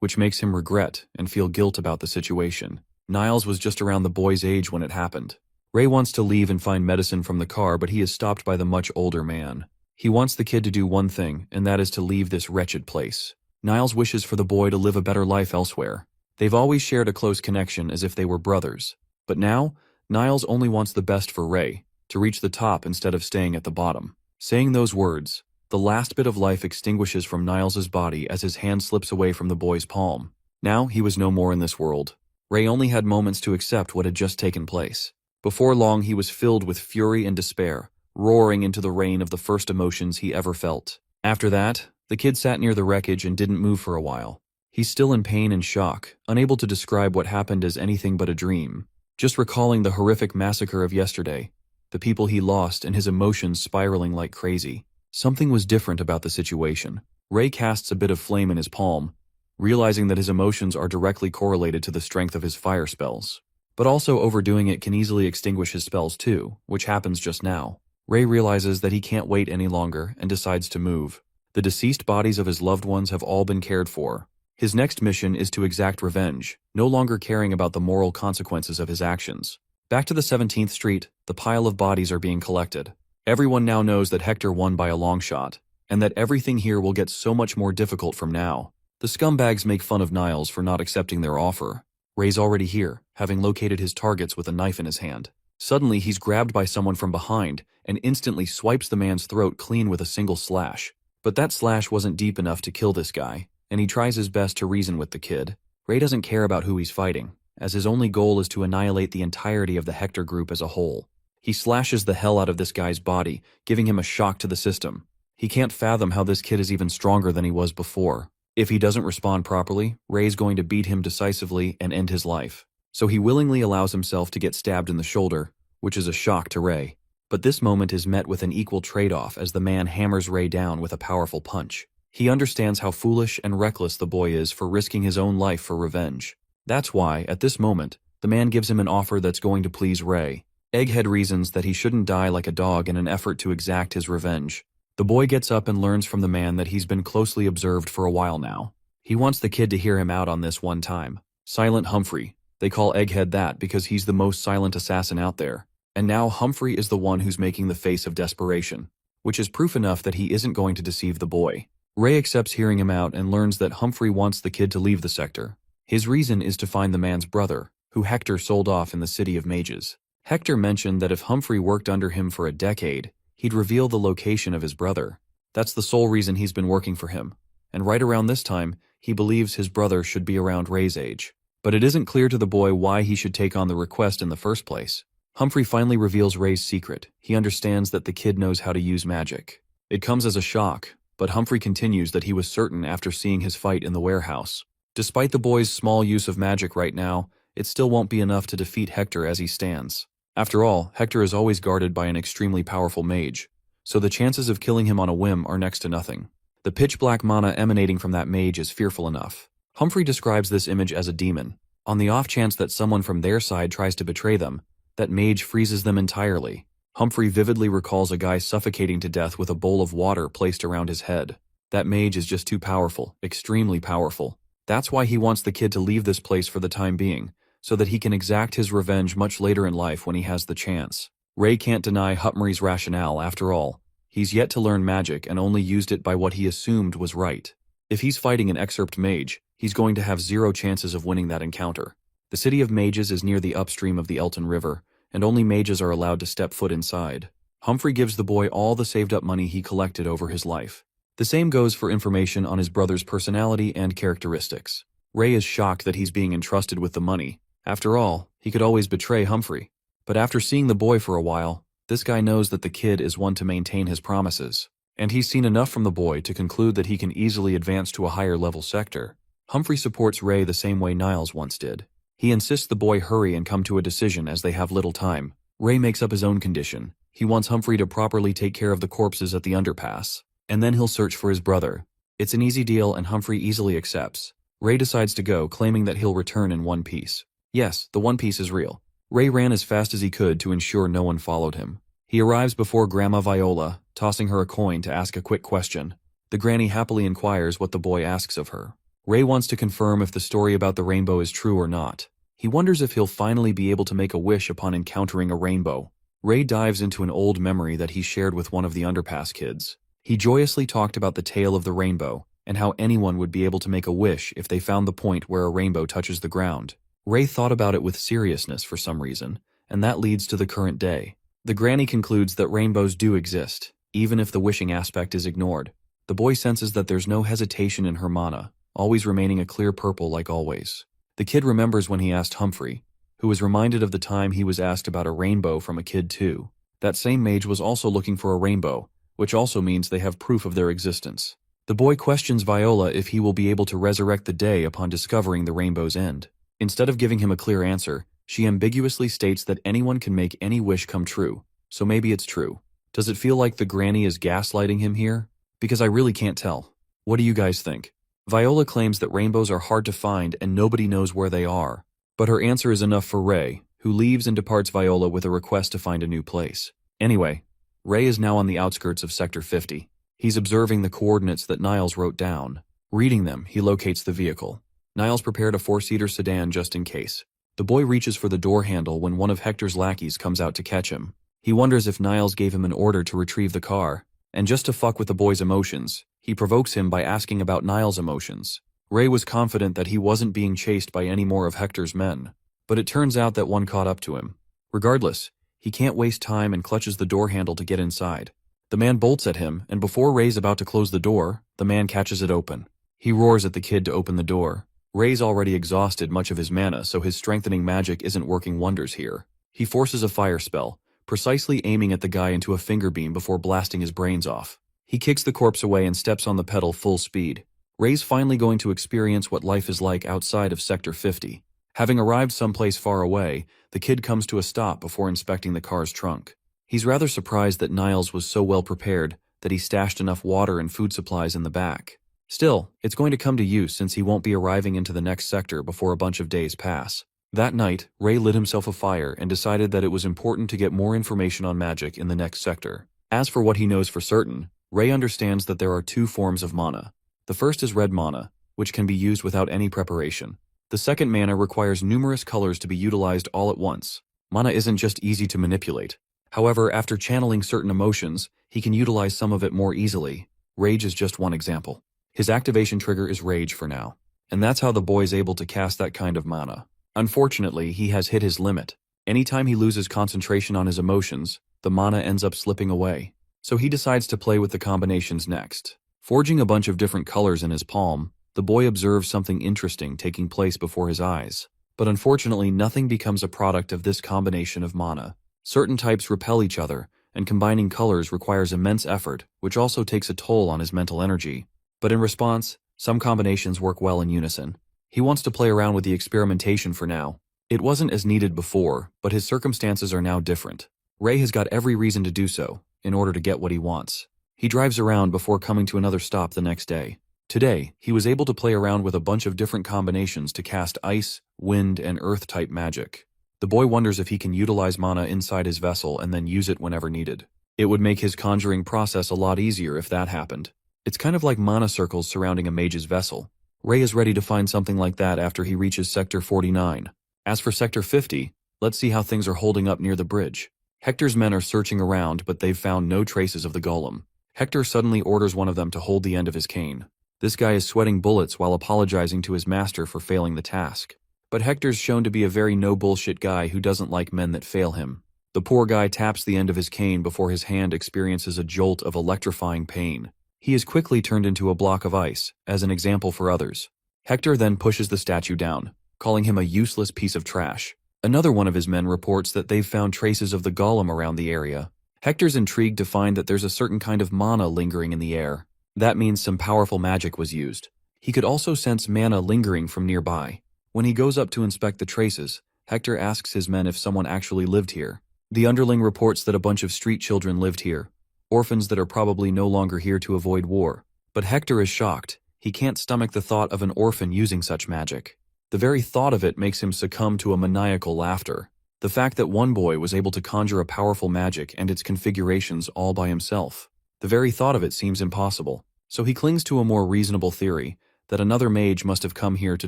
which makes him regret and feel guilt about the situation. Niles was just around the boy's age when it happened. Ray wants to leave and find medicine from the car, but he is stopped by the much older man. He wants the kid to do one thing, and that is to leave this wretched place. Niles wishes for the boy to live a better life elsewhere. They've always shared a close connection as if they were brothers. But now, Niles only wants the best for Ray, to reach the top instead of staying at the bottom. Saying those words, the last bit of life extinguishes from Niles's body as his hand slips away from the boy's palm. Now he was no more in this world. Ray only had moments to accept what had just taken place. Before long he was filled with fury and despair, roaring into the rain of the first emotions he ever felt. After that, the kid sat near the wreckage and didn't move for a while. He's still in pain and shock, unable to describe what happened as anything but a dream. Just recalling the horrific massacre of yesterday, the people he lost and his emotions spiraling like crazy. Something was different about the situation. Ray casts a bit of flame in his palm, realizing that his emotions are directly correlated to the strength of his fire spells. But also overdoing it can easily extinguish his spells too, which happens just now. Ray realizes that he can't wait any longer and decides to move. The deceased bodies of his loved ones have all been cared for. His next mission is to exact revenge, no longer caring about the moral consequences of his actions. Back to the 17th Street, the pile of bodies are being collected. Everyone now knows that Hector won by a long shot, and that everything here will get so much more difficult from now. The scumbags make fun of Niles for not accepting their offer. Ray's already here, having located his targets with a knife in his hand. Suddenly, he's grabbed by someone from behind and instantly swipes the man's throat clean with a single slash. But that slash wasn't deep enough to kill this guy, and he tries his best to reason with the kid. Ray doesn't care about who he's fighting, as his only goal is to annihilate the entirety of the Hector group as a whole. He slashes the hell out of this guy's body, giving him a shock to the system. He can't fathom how this kid is even stronger than he was before. If he doesn't respond properly, Ray's going to beat him decisively and end his life. So he willingly allows himself to get stabbed in the shoulder, which is a shock to Ray. But this moment is met with an equal trade-off as the man hammers Ray down with a powerful punch. He understands how foolish and reckless the boy is for risking his own life for revenge. That's why, at this moment, the man gives him an offer that's going to please Ray. Egghead reasons that he shouldn't die like a dog in an effort to exact his revenge. The boy gets up and learns from the man that he's been closely observed for a while now. He wants the kid to hear him out on this one time. Silent Humphrey. They call Egghead that because he's the most silent assassin out there. And now Humphrey is the one who's making the face of desperation, which is proof enough that he isn't going to deceive the boy. Ray accepts hearing him out and learns that Humphrey wants the kid to leave the sector. His reason is to find the man's brother, who Hector sold off in the City of Mages. Hector mentioned that if Humphrey worked under him for a decade, he'd reveal the location of his brother. That's the sole reason he's been working for him. And right around this time, he believes his brother should be around Ray's age. But it isn't clear to the boy why he should take on the request in the first place. Humphrey finally reveals Ray's secret. He understands that the kid knows how to use magic. It comes as a shock, but Humphrey continues that he was certain after seeing his fight in the warehouse. Despite the boy's small use of magic right now, it still won't be enough to defeat Hector as he stands. After all, Hector is always guarded by an extremely powerful mage, so the chances of killing him on a whim are next to nothing. The pitch-black mana emanating from that mage is fearful enough. Humphrey describes this image as a demon. On the off chance that someone from their side tries to betray them, that mage freezes them entirely. Humphrey vividly recalls a guy suffocating to death with a bowl of water placed around his head. That mage is just too powerful, extremely powerful. That's why he wants the kid to leave this place for the time being, so that he can exact his revenge much later in life when he has the chance. Ray can't deny Humphrey's rationale after all. He's yet to learn magic and only used it by what he assumed was right. If he's fighting an excerpt mage, he's going to have zero chances of winning that encounter. The City of Mages is near the upstream of the Elton River, and only mages are allowed to step foot inside. Humphrey gives the boy all the saved-up money he collected over his life. The same goes for information on his brother's personality and characteristics. Ray is shocked that he's being entrusted with the money. After all, he could always betray Humphrey. But after seeing the boy for a while, this guy knows that the kid is one to maintain his promises. And he's seen enough from the boy to conclude that he can easily advance to a higher-level sector. Humphrey supports Ray the same way Niles once did. He insists the boy hurry and come to a decision as they have little time. Ray makes up his own condition. He wants Humphrey to properly take care of the corpses at the underpass, and then he'll search for his brother. It's an easy deal and Humphrey easily accepts. Ray decides to go, claiming that he'll return in one piece. Yes, the One Piece is real. Ray ran as fast as he could to ensure no one followed him. He arrives before Grandma Viola, tossing her a coin to ask a quick question. The granny happily inquires what the boy asks of her. Ray wants to confirm if the story about the rainbow is true or not. He wonders if he'll finally be able to make a wish upon encountering a rainbow. Ray dives into an old memory that he shared with one of the underpass kids. He joyously talked about the tale of the rainbow, and how anyone would be able to make a wish if they found the point where a rainbow touches the ground. Ray thought about it with seriousness for some reason, and that leads to the current day. The granny concludes that rainbows do exist, even if the wishing aspect is ignored. The boy senses that there's no hesitation in her mana, always remaining a clear purple like always. The kid remembers when he asked Humphrey, who was reminded of the time he was asked about a rainbow from a kid too. That same mage was also looking for a rainbow, which also means they have proof of their existence. The boy questions Viola if he will be able to resurrect the day upon discovering the rainbow's end. Instead of giving him a clear answer, she ambiguously states that anyone can make any wish come true, so maybe it's true. Does it feel like the granny is gaslighting him here? Because I really can't tell. What do you guys think? Viola claims that rainbows are hard to find and nobody knows where they are. But her answer is enough for Ray, who leaves and departs Viola with a request to find a new place. Anyway, Ray is now on the outskirts of Sector 50. He's observing the coordinates that Niles wrote down. Reading them, he locates the vehicle. Niles prepared a four-seater sedan just in case. The boy reaches for the door handle when one of Hector's lackeys comes out to catch him. He wonders if Niles gave him an order to retrieve the car, and just to fuck with the boy's emotions, he provokes him by asking about Niles' emotions. Ray was confident that he wasn't being chased by any more of Hector's men, but it turns out that one caught up to him. Regardless, he can't waste time and clutches the door handle to get inside. The man bolts at him, and before Ray's about to close the door, the man catches it open. He roars at the kid to open the door. Ray's already exhausted much of his mana, so his strengthening magic isn't working wonders here. He forces a fire spell, precisely aiming at the guy into a finger beam before blasting his brains off. He kicks the corpse away and steps on the pedal full speed. Ray's finally going to experience what life is like outside of Sector 50. Having arrived someplace far away, the kid comes to a stop before inspecting the car's trunk. He's rather surprised that Niles was so well prepared that he stashed enough water and food supplies in the back. Still, it's going to come to use since he won't be arriving into the next sector before a bunch of days pass. That night, Ray lit himself a fire and decided that it was important to get more information on magic in the next sector. As for what he knows for certain, Ray understands that there are two forms of mana. The first is red mana, which can be used without any preparation. The second mana requires numerous colors to be utilized all at once. Mana isn't just easy to manipulate. However, after channeling certain emotions, he can utilize some of it more easily. Rage is just one example. His activation trigger is Rage for now, and that's how the boy is able to cast that kind of mana. Unfortunately, he has hit his limit. Anytime he loses concentration on his emotions, the mana ends up slipping away. So he decides to play with the combinations next. Forging a bunch of different colors in his palm, the boy observes something interesting taking place before his eyes. But unfortunately, nothing becomes a product of this combination of mana. Certain types repel each other, and combining colors requires immense effort, which also takes a toll on his mental energy. But in response, some combinations work well in unison. He wants to play around with the experimentation for now. It wasn't as needed before, but his circumstances are now different. Ray has got every reason to do so, in order to get what he wants. He drives around before coming to another stop the next day. Today, he was able to play around with a bunch of different combinations to cast ice, wind, and earth-type magic. The boy wonders if he can utilize mana inside his vessel and then use it whenever needed. It would make his conjuring process a lot easier if that happened. It's kind of like mana circles surrounding a mage's vessel. Ray is ready to find something like that after he reaches Sector 49. As for Sector 50, let's see how things are holding up near the bridge. Hector's men are searching around, but they've found no traces of the golem. Hector suddenly orders one of them to hold the end of his cane. This guy is sweating bullets while apologizing to his master for failing the task. But Hector's shown to be a very no-bullshit guy who doesn't like men that fail him. The poor guy taps the end of his cane before his hand experiences a jolt of electrifying pain. He is quickly turned into a block of ice, as an example for others. Hector then pushes the statue down, calling him a useless piece of trash. Another one of his men reports that they've found traces of the golem around the area. Hector's intrigued to find that there's a certain kind of mana lingering in the air. That means some powerful magic was used. He could also sense mana lingering from nearby. When he goes up to inspect the traces, Hector asks his men if someone actually lived here. The underling reports that a bunch of street children lived here. Orphans that are probably no longer here to avoid war. But Hector is shocked. He can't stomach the thought of an orphan using such magic. The very thought of it makes him succumb to a maniacal laughter. The fact that one boy was able to conjure a powerful magic and its configurations all by himself. The very thought of it seems impossible. So he clings to a more reasonable theory, that another mage must have come here to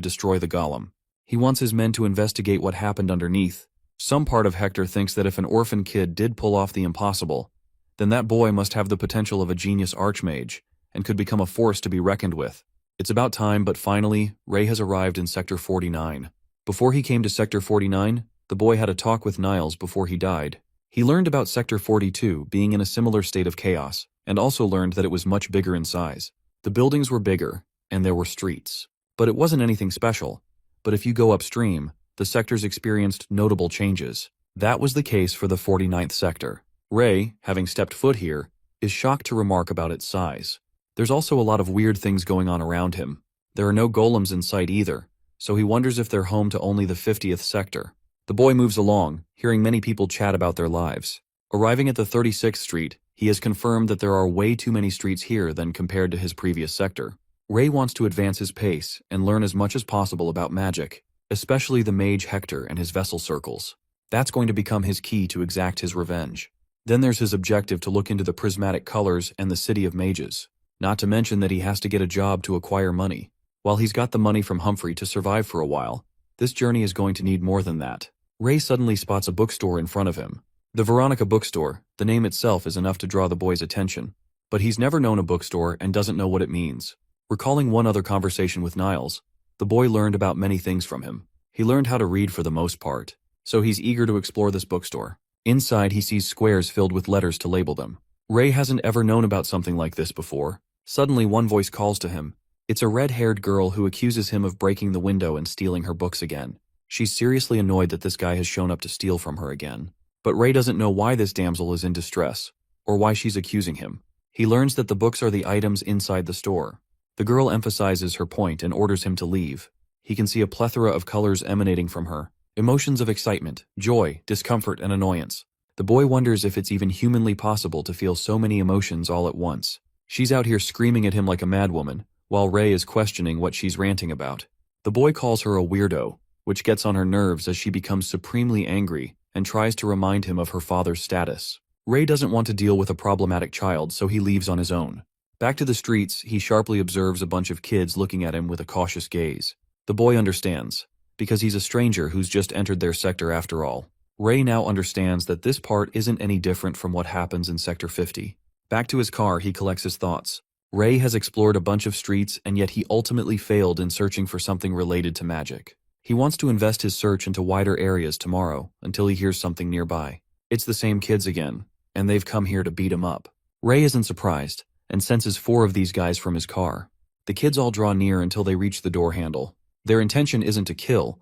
destroy the golem. He wants his men to investigate what happened underneath. Some part of Hector thinks that if an orphan kid did pull off the impossible, then that boy must have the potential of a genius archmage, and could become a force to be reckoned with. It's about time, but finally, Ray has arrived in Sector 49. Before he came to Sector 49, the boy had a talk with Niles before he died. He learned about Sector 42 being in a similar state of chaos, and also learned that it was much bigger in size. The buildings were bigger, and there were streets. But it wasn't anything special. But if you go upstream, the sectors experienced notable changes. That was the case for the 49th sector. Ray, having stepped foot here, is shocked to remark about its size. There's also a lot of weird things going on around him. There are no golems in sight either, so he wonders if they're home to only the 50th sector. The boy moves along, hearing many people chat about their lives. Arriving at the 36th street, he has confirmed that there are way too many streets here than compared to his previous sector. Ray wants to advance his pace and learn as much as possible about magic, especially the mage Hector and his vessel circles. That's going to become his key to exact his revenge. Then there's his objective to look into the prismatic colors and the city of mages. not to mention that he has to get a job to acquire money. While he's got the money from Humphrey to survive for a while, this journey is going to need more than that. Ray suddenly spots a bookstore in front of him. The Veronica bookstore, the name itself is enough to draw the boy's attention. But he's never known a bookstore and doesn't know what it means. Recalling one other conversation with Niles, the boy learned about many things from him. He learned how to read for the most part, so he's eager to explore this bookstore. Inside he sees squares filled with letters to label them. Ray hasn't ever known about something like this before. Suddenly one voice calls to him. It's a red-haired girl who accuses him of breaking the window and stealing her books again. She's seriously annoyed that this guy has shown up to steal from her again. But Ray doesn't know why this damsel is in distress, or why she's accusing him. He learns that the books are the items inside the store. The girl emphasizes her point and orders him to leave. He can see a plethora of colors emanating from her. Emotions of excitement, joy, discomfort, and annoyance. The boy wonders if it's even humanly possible to feel so many emotions all at once. She's out here screaming at him like a madwoman, while Ray is questioning what she's ranting about. The boy calls her a weirdo, which gets on her nerves as she becomes supremely angry and tries to remind him of her father's status. Ray doesn't want to deal with a problematic child, so he leaves on his own. Back to the streets, he sharply observes a bunch of kids looking at him with a cautious gaze. The boy understands, because he's a stranger who's just entered their sector after all. Ray now understands that this part isn't any different from what happens in Sector 50. Back to his car, he collects his thoughts. Ray has explored a bunch of streets, and yet he ultimately failed in searching for something related to magic. He wants to invest his search into wider areas tomorrow, until he hears something nearby. It's the same kids again, and they've come here to beat him up. Ray isn't surprised, and senses 4 of these guys from his car. The kids all draw near until they reach the door handle. Their intention isn't to kill,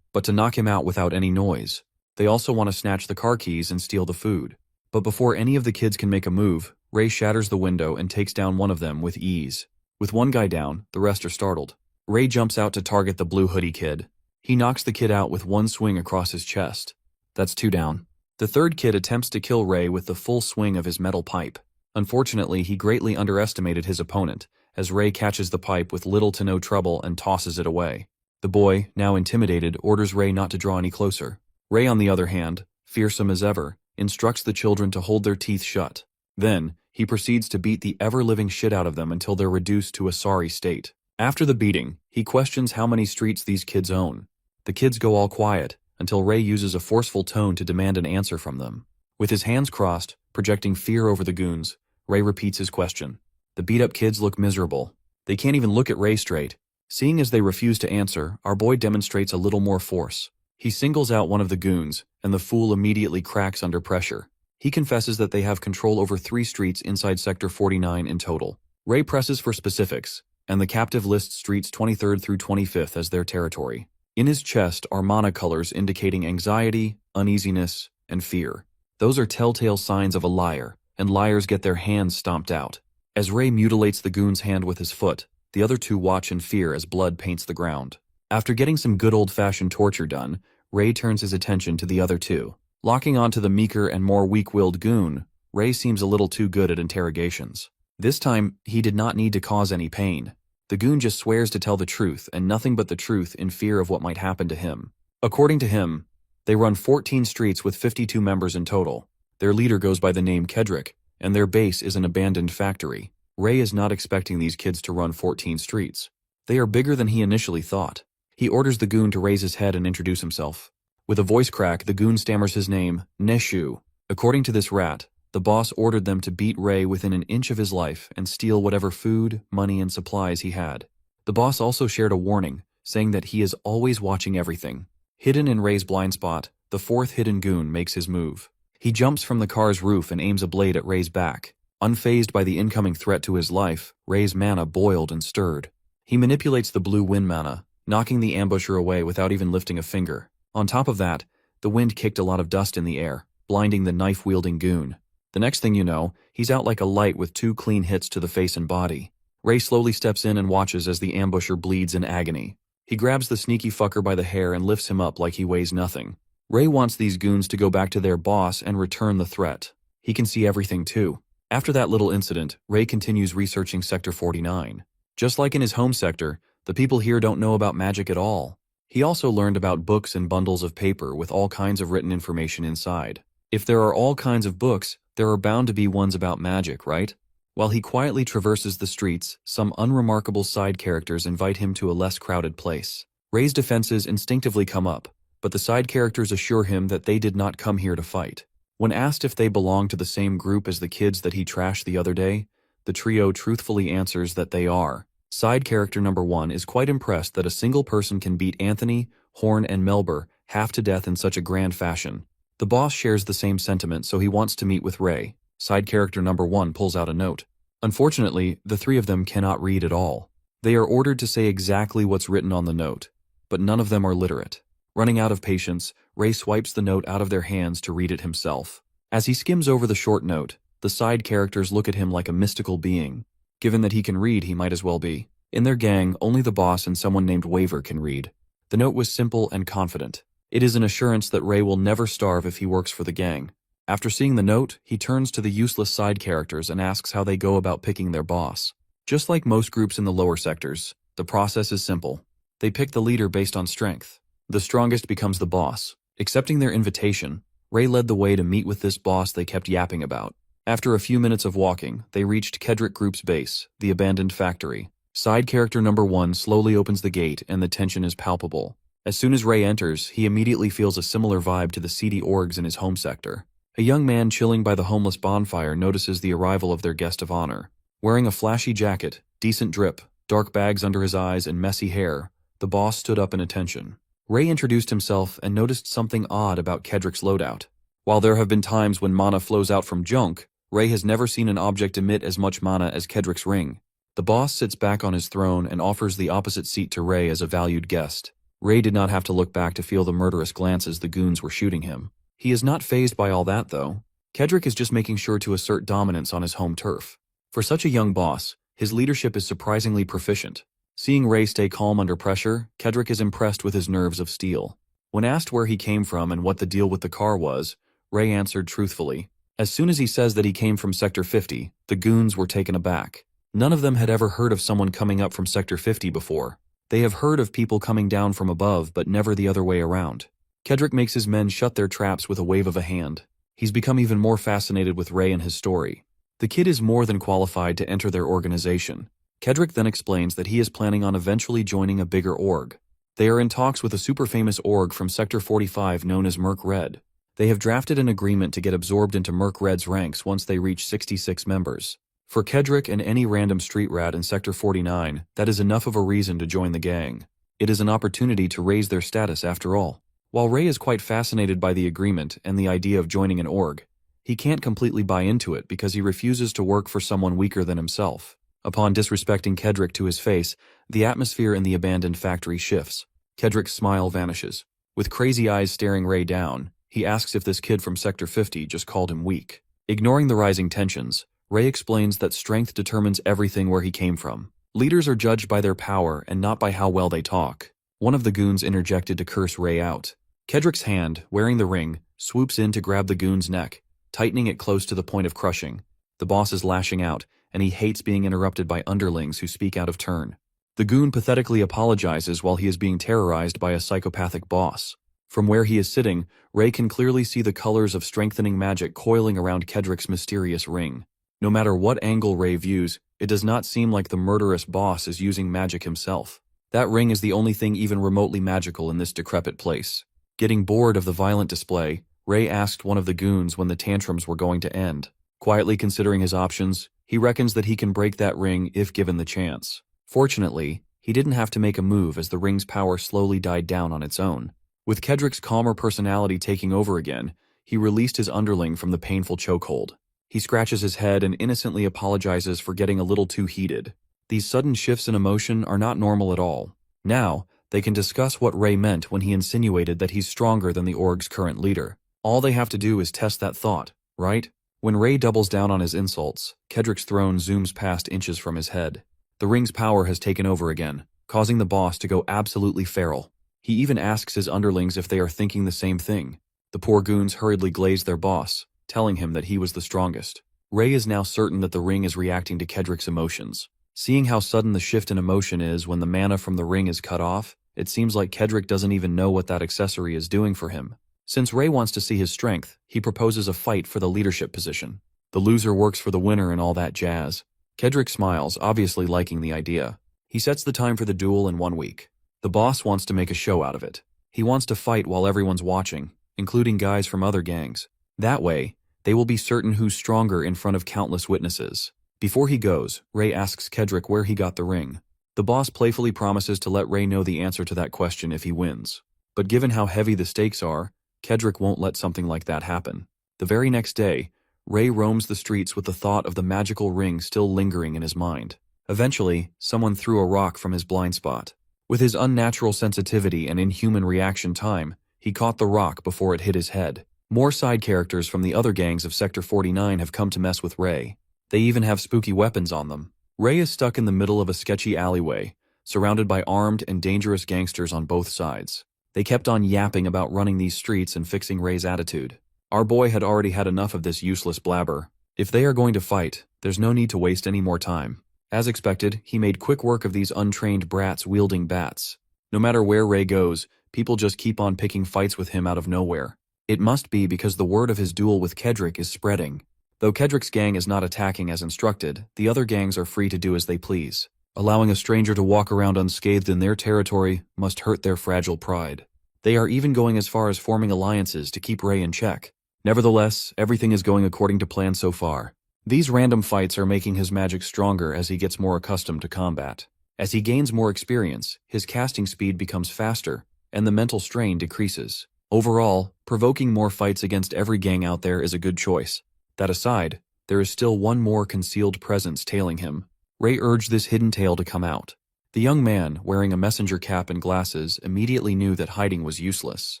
but to knock him out without any noise. They also want to snatch the car keys and steal the food. But before any of the kids can make a move, Ray shatters the window and takes down one of them with ease. With one guy down, the rest are startled. Ray jumps out to target the blue hoodie kid. He knocks the kid out with one swing across his chest. That's 2 down. The third kid attempts to kill Ray with the full swing of his metal pipe. Unfortunately, he greatly underestimated his opponent, as Ray catches the pipe with little to no trouble and tosses it away. The boy, now intimidated, orders Ray not to draw any closer. Ray, on the other hand, fearsome as ever, instructs the children to hold their teeth shut. Then, he proceeds to beat the ever-living shit out of them until they're reduced to a sorry state. After the beating, he questions how many streets these kids own. The kids go all quiet, until Ray uses a forceful tone to demand an answer from them. With his hands crossed, projecting fear over the goons, Ray repeats his question. The beat-up kids look miserable. They can't even look at Ray straight. Seeing as they refuse to answer, our boy demonstrates a little more force. He singles out one of the goons, and the fool immediately cracks under pressure. He confesses that they have control over 3 streets inside Sector 49 in total. Ray presses for specifics, and the captive lists streets 23rd through 25th as their territory. In his chest are mana colors indicating anxiety, uneasiness, and fear. Those are telltale signs of a liar, and liars get their hands stomped out. As Ray mutilates the goon's hand with his foot, the other 2 watch in fear as blood paints the ground. After getting some good old-fashioned torture done, Ray turns his attention to the other 2. Locking onto the meeker and more weak-willed goon, Ray seems a little too good at interrogations. This time, he did not need to cause any pain. The goon just swears to tell the truth and nothing but the truth in fear of what might happen to him. According to him, they run 14 streets with 52 members in total. Their leader goes by the name Kedrick, and their base is an abandoned factory. Ray is not expecting these kids to run 14 streets. They are bigger than he initially thought. He orders the goon to raise his head and introduce himself. With a voice crack, the goon stammers his name, Neshu. According to this rat, the boss ordered them to beat Ray within an inch of his life and steal whatever food, money, and supplies he had. The boss also shared a warning, saying that he is always watching everything. Hidden in Ray's blind spot, the 4th hidden goon makes his move. He jumps from the car's roof and aims a blade at Ray's back. Unfazed by the incoming threat to his life, Ray's mana boiled and stirred. He manipulates the blue wind mana, knocking the ambusher away without even lifting a finger. On top of that, the wind kicked a lot of dust in the air, blinding the knife-wielding goon. The next thing you know, he's out like a light with 2 clean hits to the face and body. Ray slowly steps in and watches as the ambusher bleeds in agony. He grabs the sneaky fucker by the hair and lifts him up like he weighs nothing. Ray wants these goons to go back to their boss and return the threat. He can see everything too. After that little incident, Ray continues researching Sector 49. Just like in his home sector, the people here don't know about magic at all. He also learned about books and bundles of paper with all kinds of written information inside. If there are all kinds of books, there are bound to be ones about magic, right? While he quietly traverses the streets, some unremarkable side characters invite him to a less crowded place. Ray's defenses instinctively come up, but the side characters assure him that they did not come here to fight. When asked if they belong to the same group as the kids that he trashed the other day, the trio truthfully answers that they are. Side character number 1 is quite impressed that a single person can beat Anthony, Horn, and Melber half to death in such a grand fashion. The boss shares the same sentiment, so he wants to meet with Ray. Side character number 1 pulls out a note. Unfortunately, the three of them cannot read at all. They are ordered to say exactly what's written on the note, but none of them are literate. Running out of patience, Ray swipes the note out of their hands to read it himself. As he skims over the short note, the side characters look at him like a mystical being. Given that he can read, he might as well be. In their gang, only the boss and someone named Waver can read. The note was simple and confident. It is an assurance that Ray will never starve if he works for the gang. After seeing the note, he turns to the useless side characters and asks how they go about picking their boss. Just like most groups in the lower sectors, the process is simple. They pick the leader based on strength. The strongest becomes the boss. Accepting their invitation, Ray led the way to meet with this boss they kept yapping about. After a few minutes of walking, they reached Kedrick Group's base, the abandoned factory. Side character number 1 slowly opens the gate and the tension is palpable. As soon as Ray enters, he immediately feels a similar vibe to the seedy orgs in his home sector. A young man chilling by the homeless bonfire notices the arrival of their guest of honor. Wearing a flashy jacket, decent drip, dark bags under his eyes, and messy hair, the boss stood up in attention. Ray introduced himself and noticed something odd about Kedrick's loadout. While there have been times when mana flows out from junk, Ray has never seen an object emit as much mana as Kedrick's ring. The boss sits back on his throne and offers the opposite seat to Ray as a valued guest. Ray did not have to look back to feel the murderous glances the goons were shooting him. He is not fazed by all that, though. Kedrick is just making sure to assert dominance on his home turf. For such a young boss, his leadership is surprisingly proficient. Seeing Ray stay calm under pressure, Kedrick is impressed with his nerves of steel. When asked where he came from and what the deal with the car was, Ray answered truthfully. As soon as he says that he came from Sector 50, the goons were taken aback. None of them had ever heard of someone coming up from Sector 50 before. They have heard of people coming down from above, but never the other way around. Kedrick makes his men shut their traps with a wave of a hand. He's become even more fascinated with Ray and his story. The kid is more than qualified to enter their organization. Kedrick then explains that he is planning on eventually joining a bigger org. They are in talks with a super famous org from Sector 45 known as Merc Red. They have drafted an agreement to get absorbed into Merc Red's ranks once they reach 66 members. For Kedrick and any random street rat in Sector 49, that is enough of a reason to join the gang. It is an opportunity to raise their status after all. While Ray is quite fascinated by the agreement and the idea of joining an org, he can't completely buy into it because he refuses to work for someone weaker than himself. Upon disrespecting Kedrick to his face, the atmosphere in the abandoned factory shifts. Kedrick's smile vanishes. With crazy eyes staring Ray down, he asks if this kid from Sector 50 just called him weak. Ignoring the rising tensions, Ray explains that strength determines everything where he came from. Leaders are judged by their power and not by how well they talk. One of the goons interjected to curse Ray out. Kedrick's hand, wearing the ring, swoops in to grab the goon's neck, tightening it close to the point of crushing. The boss is lashing out, and he hates being interrupted by underlings who speak out of turn. The goon pathetically apologizes while he is being terrorized by a psychopathic boss. From where he is sitting, Ray can clearly see the colors of strengthening magic coiling around Kedrick's mysterious ring. No matter what angle Ray views, it does not seem like the murderous boss is using magic himself. That ring is the only thing even remotely magical in this decrepit place. Getting bored of the violent display, Ray asked one of the goons when the tantrums were going to end. Quietly considering his options, he reckons that he can break that ring if given the chance. Fortunately, he didn't have to make a move as the ring's power slowly died down on its own. With Kedrick's calmer personality taking over again, he released his underling from the painful chokehold. He scratches his head and innocently apologizes for getting a little too heated. These sudden shifts in emotion are not normal at all. Now, they can discuss what Ray meant when he insinuated that he's stronger than the org's current leader. All they have to do is test that thought, right? When Ray doubles down on his insults, Kedrick's throne zooms past inches from his head. The ring's power has taken over again, causing the boss to go absolutely feral. He even asks his underlings if they are thinking the same thing. The poor goons hurriedly glaze their boss, telling him that he was the strongest. Ray is now certain that the ring is reacting to Kedrick's emotions. Seeing how sudden the shift in emotion is when the mana from the ring is cut off, it seems like Kedrick doesn't even know what that accessory is doing for him. Since Ray wants to see his strength, he proposes a fight for the leadership position. The loser works for the winner and all that jazz. Kedrick smiles, obviously liking the idea. He sets the time for the duel in 1 week. The boss wants to make a show out of it. He wants to fight while everyone's watching, including guys from other gangs. That way, they will be certain who's stronger in front of countless witnesses. Before he goes, Ray asks Kedrick where he got the ring. The boss playfully promises to let Ray know the answer to that question if he wins. But given how heavy the stakes are, Kedrick won't let something like that happen. The very next day, Ray roams the streets with the thought of the magical ring still lingering in his mind. Eventually, someone threw a rock from his blind spot. With his unnatural sensitivity and inhuman reaction time, he caught the rock before it hit his head. More side characters from the other gangs of Sector 49 have come to mess with Ray. They even have spooky weapons on them. Ray is stuck in the middle of a sketchy alleyway, surrounded by armed and dangerous gangsters on both sides. They kept on yapping about running these streets and fixing Ray's attitude. Our boy had already had enough of this useless blabber. If they are going to fight, there's no need to waste any more time. As expected, he made quick work of these untrained brats wielding bats. No matter where Ray goes, people just keep on picking fights with him out of nowhere. It must be because the word of his duel with Kedrick is spreading. Though Kedrick's gang is not attacking as instructed, the other gangs are free to do as they please. Allowing a stranger to walk around unscathed in their territory must hurt their fragile pride. They are even going as far as forming alliances to keep Ray in check. Nevertheless, everything is going according to plan so far. These random fights are making his magic stronger as he gets more accustomed to combat. As he gains more experience, his casting speed becomes faster, and the mental strain decreases. Overall, provoking more fights against every gang out there is a good choice. That aside, there is still one more concealed presence tailing him. Ray urged this hidden tail to come out. The young man, wearing a messenger cap and glasses, immediately knew that hiding was useless.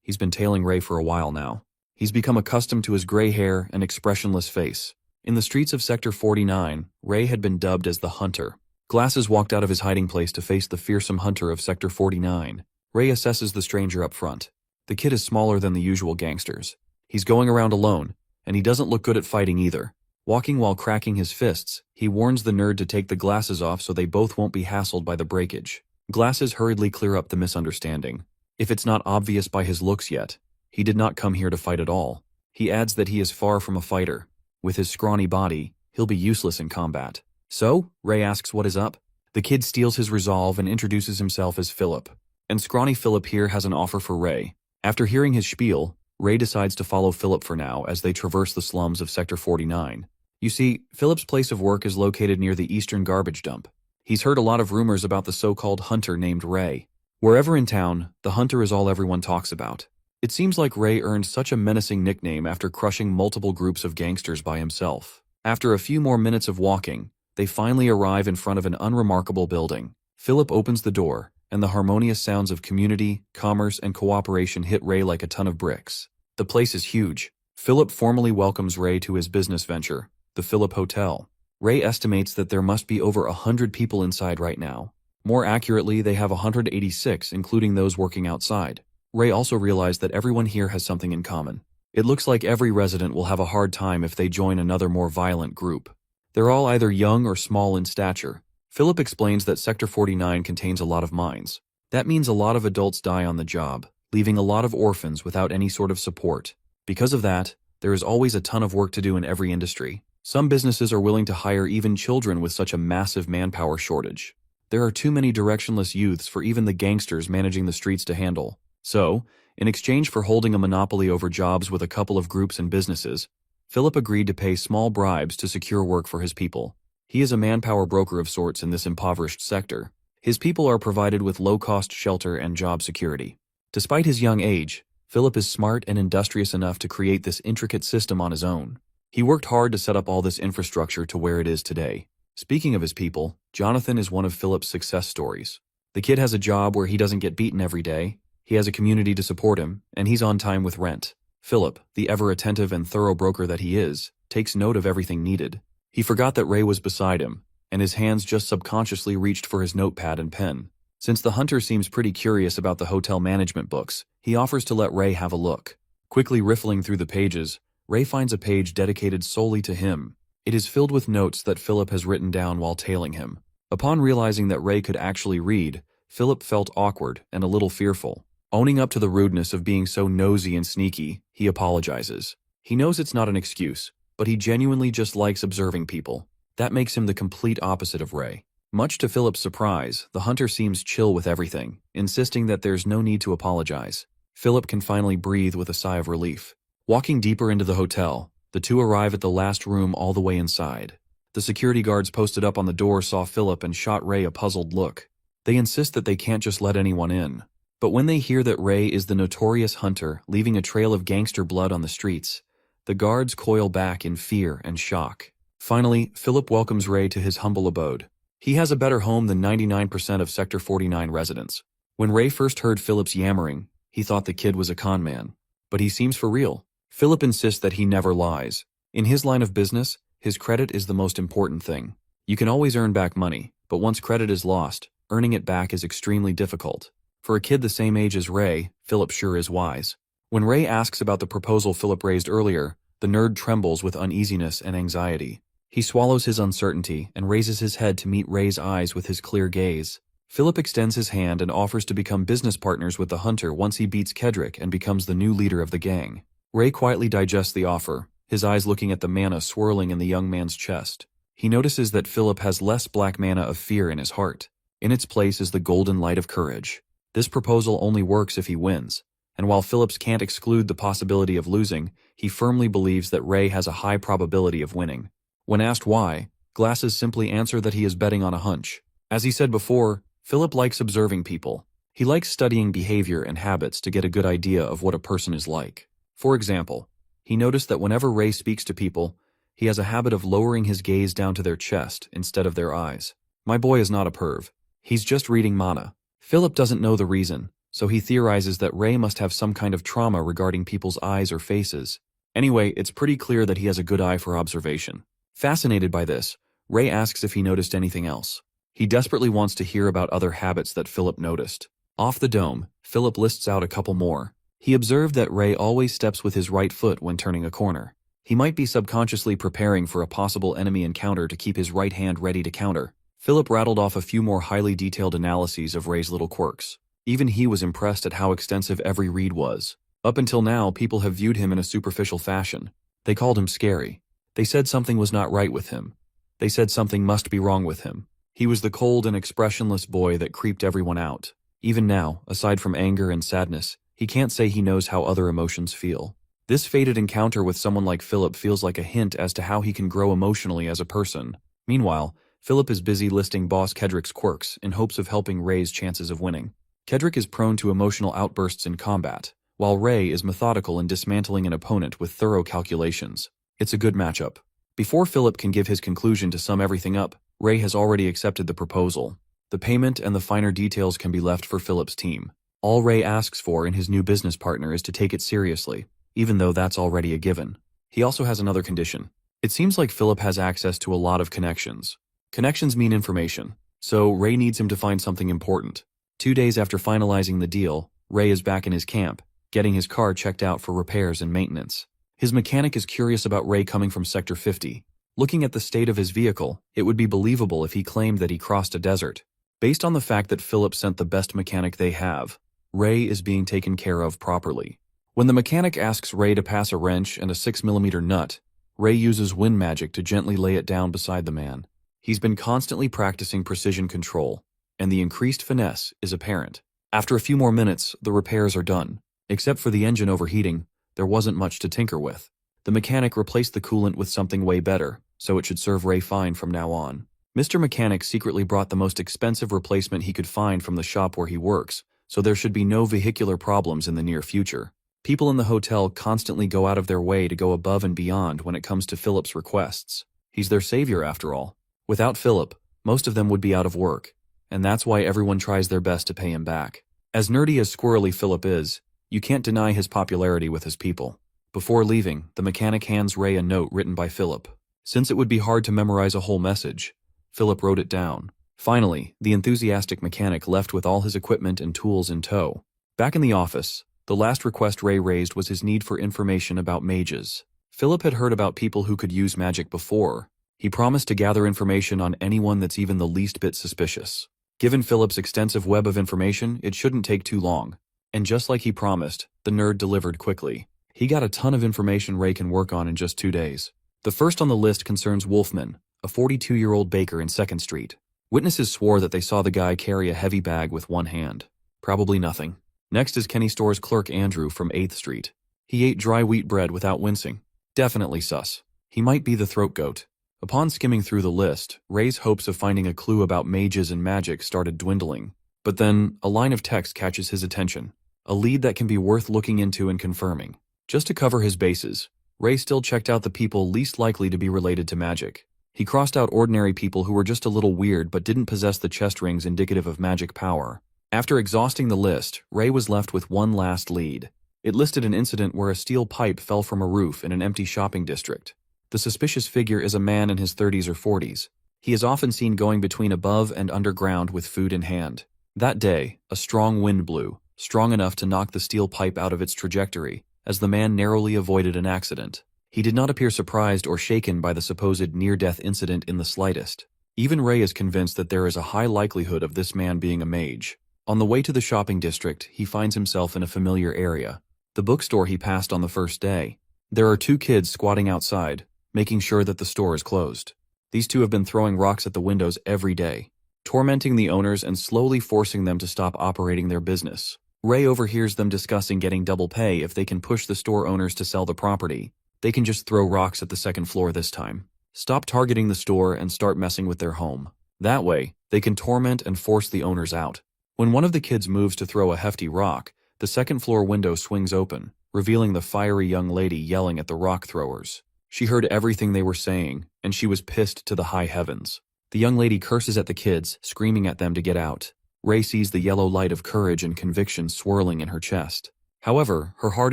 He's been tailing Ray for a while now. He's become accustomed to his gray hair and expressionless face. In the streets of Sector 49, Ray had been dubbed as the Hunter. Glasses walked out of his hiding place to face the fearsome Hunter of Sector 49. Ray assesses the stranger up front. The kid is smaller than the usual gangsters. He's going around alone, and he doesn't look good at fighting either. Walking while cracking his fists, he warns the nerd to take the glasses off so they both won't be hassled by the breakage. Glasses hurriedly clear up the misunderstanding. If it's not obvious by his looks yet, he did not come here to fight at all. He adds that he is far from a fighter. With his scrawny body, he'll be useless in combat. So, Ray asks what is up. The kid steals his resolve and introduces himself as Philip. And scrawny Philip here has an offer for Ray. After hearing his spiel, Ray decides to follow Philip for now as they traverse the slums of Sector 49. You see, Philip's place of work is located near the eastern garbage dump. He's heard a lot of rumors about the so-called hunter named Ray. Wherever in town, the hunter is all everyone talks about. It seems like Ray earned such a menacing nickname after crushing multiple groups of gangsters by himself. After a few more minutes of walking, they finally arrive in front of an unremarkable building. Philip opens the door, and the harmonious sounds of community, commerce, and cooperation hit Ray like a ton of bricks. The place is huge. Philip formally welcomes Ray to his business venture, the Philip Hotel. Ray estimates that there must be over 100 people inside right now. More accurately, they have 186, including those working outside. Ray also realized that everyone here has something in common. It looks like every resident will have a hard time if they join another more violent group. They're all either young or small in stature. Philip explains that Sector 49 contains a lot of mines. That means a lot of adults die on the job, leaving a lot of orphans without any sort of support. Because of that, there is always a ton of work to do in every industry. Some businesses are willing to hire even children with such a massive manpower shortage. There are too many directionless youths for even the gangsters managing the streets to handle. So, in exchange for holding a monopoly over jobs with a couple of groups and businesses, Philip agreed to pay small bribes to secure work for his people. He is a manpower broker of sorts in this impoverished sector. His people are provided with low-cost shelter and job security. Despite his young age, Philip is smart and industrious enough to create this intricate system on his own. He worked hard to set up all this infrastructure to where it is today. Speaking of his people, Jonathan is one of Philip's success stories. The kid has a job where he doesn't get beaten every day. He has a community to support him, and he's on time with rent. Philip, the ever-attentive and thorough broker that he is, takes note of everything needed. He forgot that Ray was beside him, and his hands just subconsciously reached for his notepad and pen. Since the hunter seems pretty curious about the hotel management books, he offers to let Ray have a look. Quickly riffling through the pages, Ray finds a page dedicated solely to him. It is filled with notes that Philip has written down while tailing him. Upon realizing that Ray could actually read, Philip felt awkward and a little fearful. Owning up to the rudeness of being so nosy and sneaky, he apologizes. He knows it's not an excuse, but he genuinely just likes observing people. That makes him the complete opposite of Ray. Much to Philip's surprise, the hunter seems chill with everything, insisting that there's no need to apologize. Philip can finally breathe with a sigh of relief. Walking deeper into the hotel, the two arrive at the last room all the way inside. The security guards posted up on the door saw Philip and shot Ray a puzzled look. They insist that they can't just let anyone in. But when they hear that Ray is the notorious hunter leaving a trail of gangster blood on the streets, the guards coil back in fear and shock. Finally, Philip welcomes Ray to his humble abode. He has a better home than 99% of Sector 49 residents. When Ray first heard Philip's yammering, he thought the kid was a con man. But he seems for real. Philip insists that he never lies. In his line of business, his credit is the most important thing. You can always earn back money, but once credit is lost, earning it back is extremely difficult. For a kid the same age as Ray, Philip sure is wise. When Ray asks about the proposal Philip raised earlier, the nerd trembles with uneasiness and anxiety. He swallows his uncertainty and raises his head to meet Ray's eyes with his clear gaze. Philip extends his hand and offers to become business partners with the hunter once he beats Kedrick and becomes the new leader of the gang. Ray quietly digests the offer, his eyes looking at the mana swirling in the young man's chest. He notices that Philip has less black mana of fear in his heart. In its place is the golden light of courage. This proposal only works if he wins, and while Phillips can't exclude the possibility of losing, he firmly believes that Ray has a high probability of winning. When asked why, Glasses simply answer that he is betting on a hunch. As he said before, Philip likes observing people. He likes studying behavior and habits to get a good idea of what a person is like. For example, he noticed that whenever Ray speaks to people, he has a habit of lowering his gaze down to their chest instead of their eyes. My boy is not a perv. He's just reading mana. Philip doesn't know the reason, so he theorizes that Ray must have some kind of trauma regarding people's eyes or faces. Anyway, it's pretty clear that he has a good eye for observation. Fascinated by this, Ray asks if he noticed anything else. He desperately wants to hear about other habits that Philip noticed. Off the dome, Philip lists out a couple more. He observed that Ray always steps with his right foot when turning a corner. He might be subconsciously preparing for a possible enemy encounter to keep his right hand ready to counter. Philip rattled off a few more highly detailed analyses of Ray's little quirks. Even he was impressed at how extensive every read was. Up until now, people have viewed him in a superficial fashion. They called him scary. They said something was not right with him. They said something must be wrong with him. He was the cold and expressionless boy that creeped everyone out. Even now, aside from anger and sadness, he can't say he knows how other emotions feel. This fated encounter with someone like Philip feels like a hint as to how he can grow emotionally as a person. Meanwhile, Philip is busy listing Boss Kedrick's quirks in hopes of helping Ray's chances of winning. Kedrick is prone to emotional outbursts in combat, while Ray is methodical in dismantling an opponent with thorough calculations. It's a good matchup. Before Philip can give his conclusion to sum everything up, Ray has already accepted the proposal. The payment and the finer details can be left for Philip's team. All Ray asks for in his new business partner is to take it seriously, even though that's already a given. He also has another condition. It seems like Philip has access to a lot of connections. Connections mean information, so Ray needs him to find something important. 2 days after finalizing the deal, Ray is back in his camp, getting his car checked out for repairs and maintenance. His mechanic is curious about Ray coming from Sector 50. Looking at the state of his vehicle, it would be believable if he claimed that he crossed a desert. Based on the fact that Philip sent the best mechanic they have, Ray is being taken care of properly. When the mechanic asks Ray to pass a wrench and a 6mm nut, Ray uses wind magic to gently lay it down beside the man. He's been constantly practicing precision control, and the increased finesse is apparent. After a few more minutes, the repairs are done. Except for the engine overheating, there wasn't much to tinker with. The mechanic replaced the coolant with something way better, so it should serve Ray fine from now on. Mr. Mechanic secretly brought the most expensive replacement he could find from the shop where he works, so there should be no vehicular problems in the near future. People in the hotel constantly go out of their way to go above and beyond when it comes to Philip's requests. He's their savior after all. Without Philip, most of them would be out of work, and that's why everyone tries their best to pay him back. As nerdy as squirrely Philip is, you can't deny his popularity with his people. Before leaving, the mechanic hands Ray a note written by Philip. Since it would be hard to memorize a whole message, Philip wrote it down. Finally, the enthusiastic mechanic left with all his equipment and tools in tow. Back in the office, the last request Ray raised was his need for information about mages. Philip had heard about people who could use magic before. He promised to gather information on anyone that's even the least bit suspicious. Given Philip's extensive web of information, it shouldn't take too long. And just like he promised, the nerd delivered quickly. He got a ton of information Ray can work on in just 2 days. The first on the list concerns Wolfman, a 42-year-old baker in 2nd Street. Witnesses swore that they saw the guy carry a heavy bag with one hand. Probably nothing. Next is Kenny Store's clerk Andrew from 8th Street. He ate dry wheat bread without wincing. Definitely sus. He might be the throat goat. Upon skimming through the list, Ray's hopes of finding a clue about mages and magic started dwindling. But then, a line of text catches his attention. A lead that can be worth looking into and confirming. Just to cover his bases, Ray still checked out the people least likely to be related to magic. He crossed out ordinary people who were just a little weird but didn't possess the chest rings indicative of magic power. After exhausting the list, Ray was left with one last lead. It listed an incident where a steel pipe fell from a roof in an empty shopping district. The suspicious figure is a man in his 30s or 40s. He is often seen going between above and underground with food in hand. That day, a strong wind blew, strong enough to knock the steel pipe out of its trajectory, as the man narrowly avoided an accident. He did not appear surprised or shaken by the supposed near-death incident in the slightest. Even Ray is convinced that there is a high likelihood of this man being a mage. On the way to the shopping district, he finds himself in a familiar area. The bookstore he passed on the first day. There are 2 kids squatting outside, making sure that the store is closed. These 2 have been throwing rocks at the windows every day, tormenting the owners and slowly forcing them to stop operating their business. Ray overhears them discussing getting double pay if they can push the store owners to sell the property. They can just throw rocks at the 2nd floor this time. Stop targeting the store and start messing with their home. That way, they can torment and force the owners out. When one of the kids moves to throw a hefty rock, the 2nd floor window swings open, revealing the fiery young lady yelling at the rock throwers. She heard everything they were saying, and she was pissed to the high heavens. The young lady curses at the kids, screaming at them to get out. Ray sees the yellow light of courage and conviction swirling in her chest. However, her heart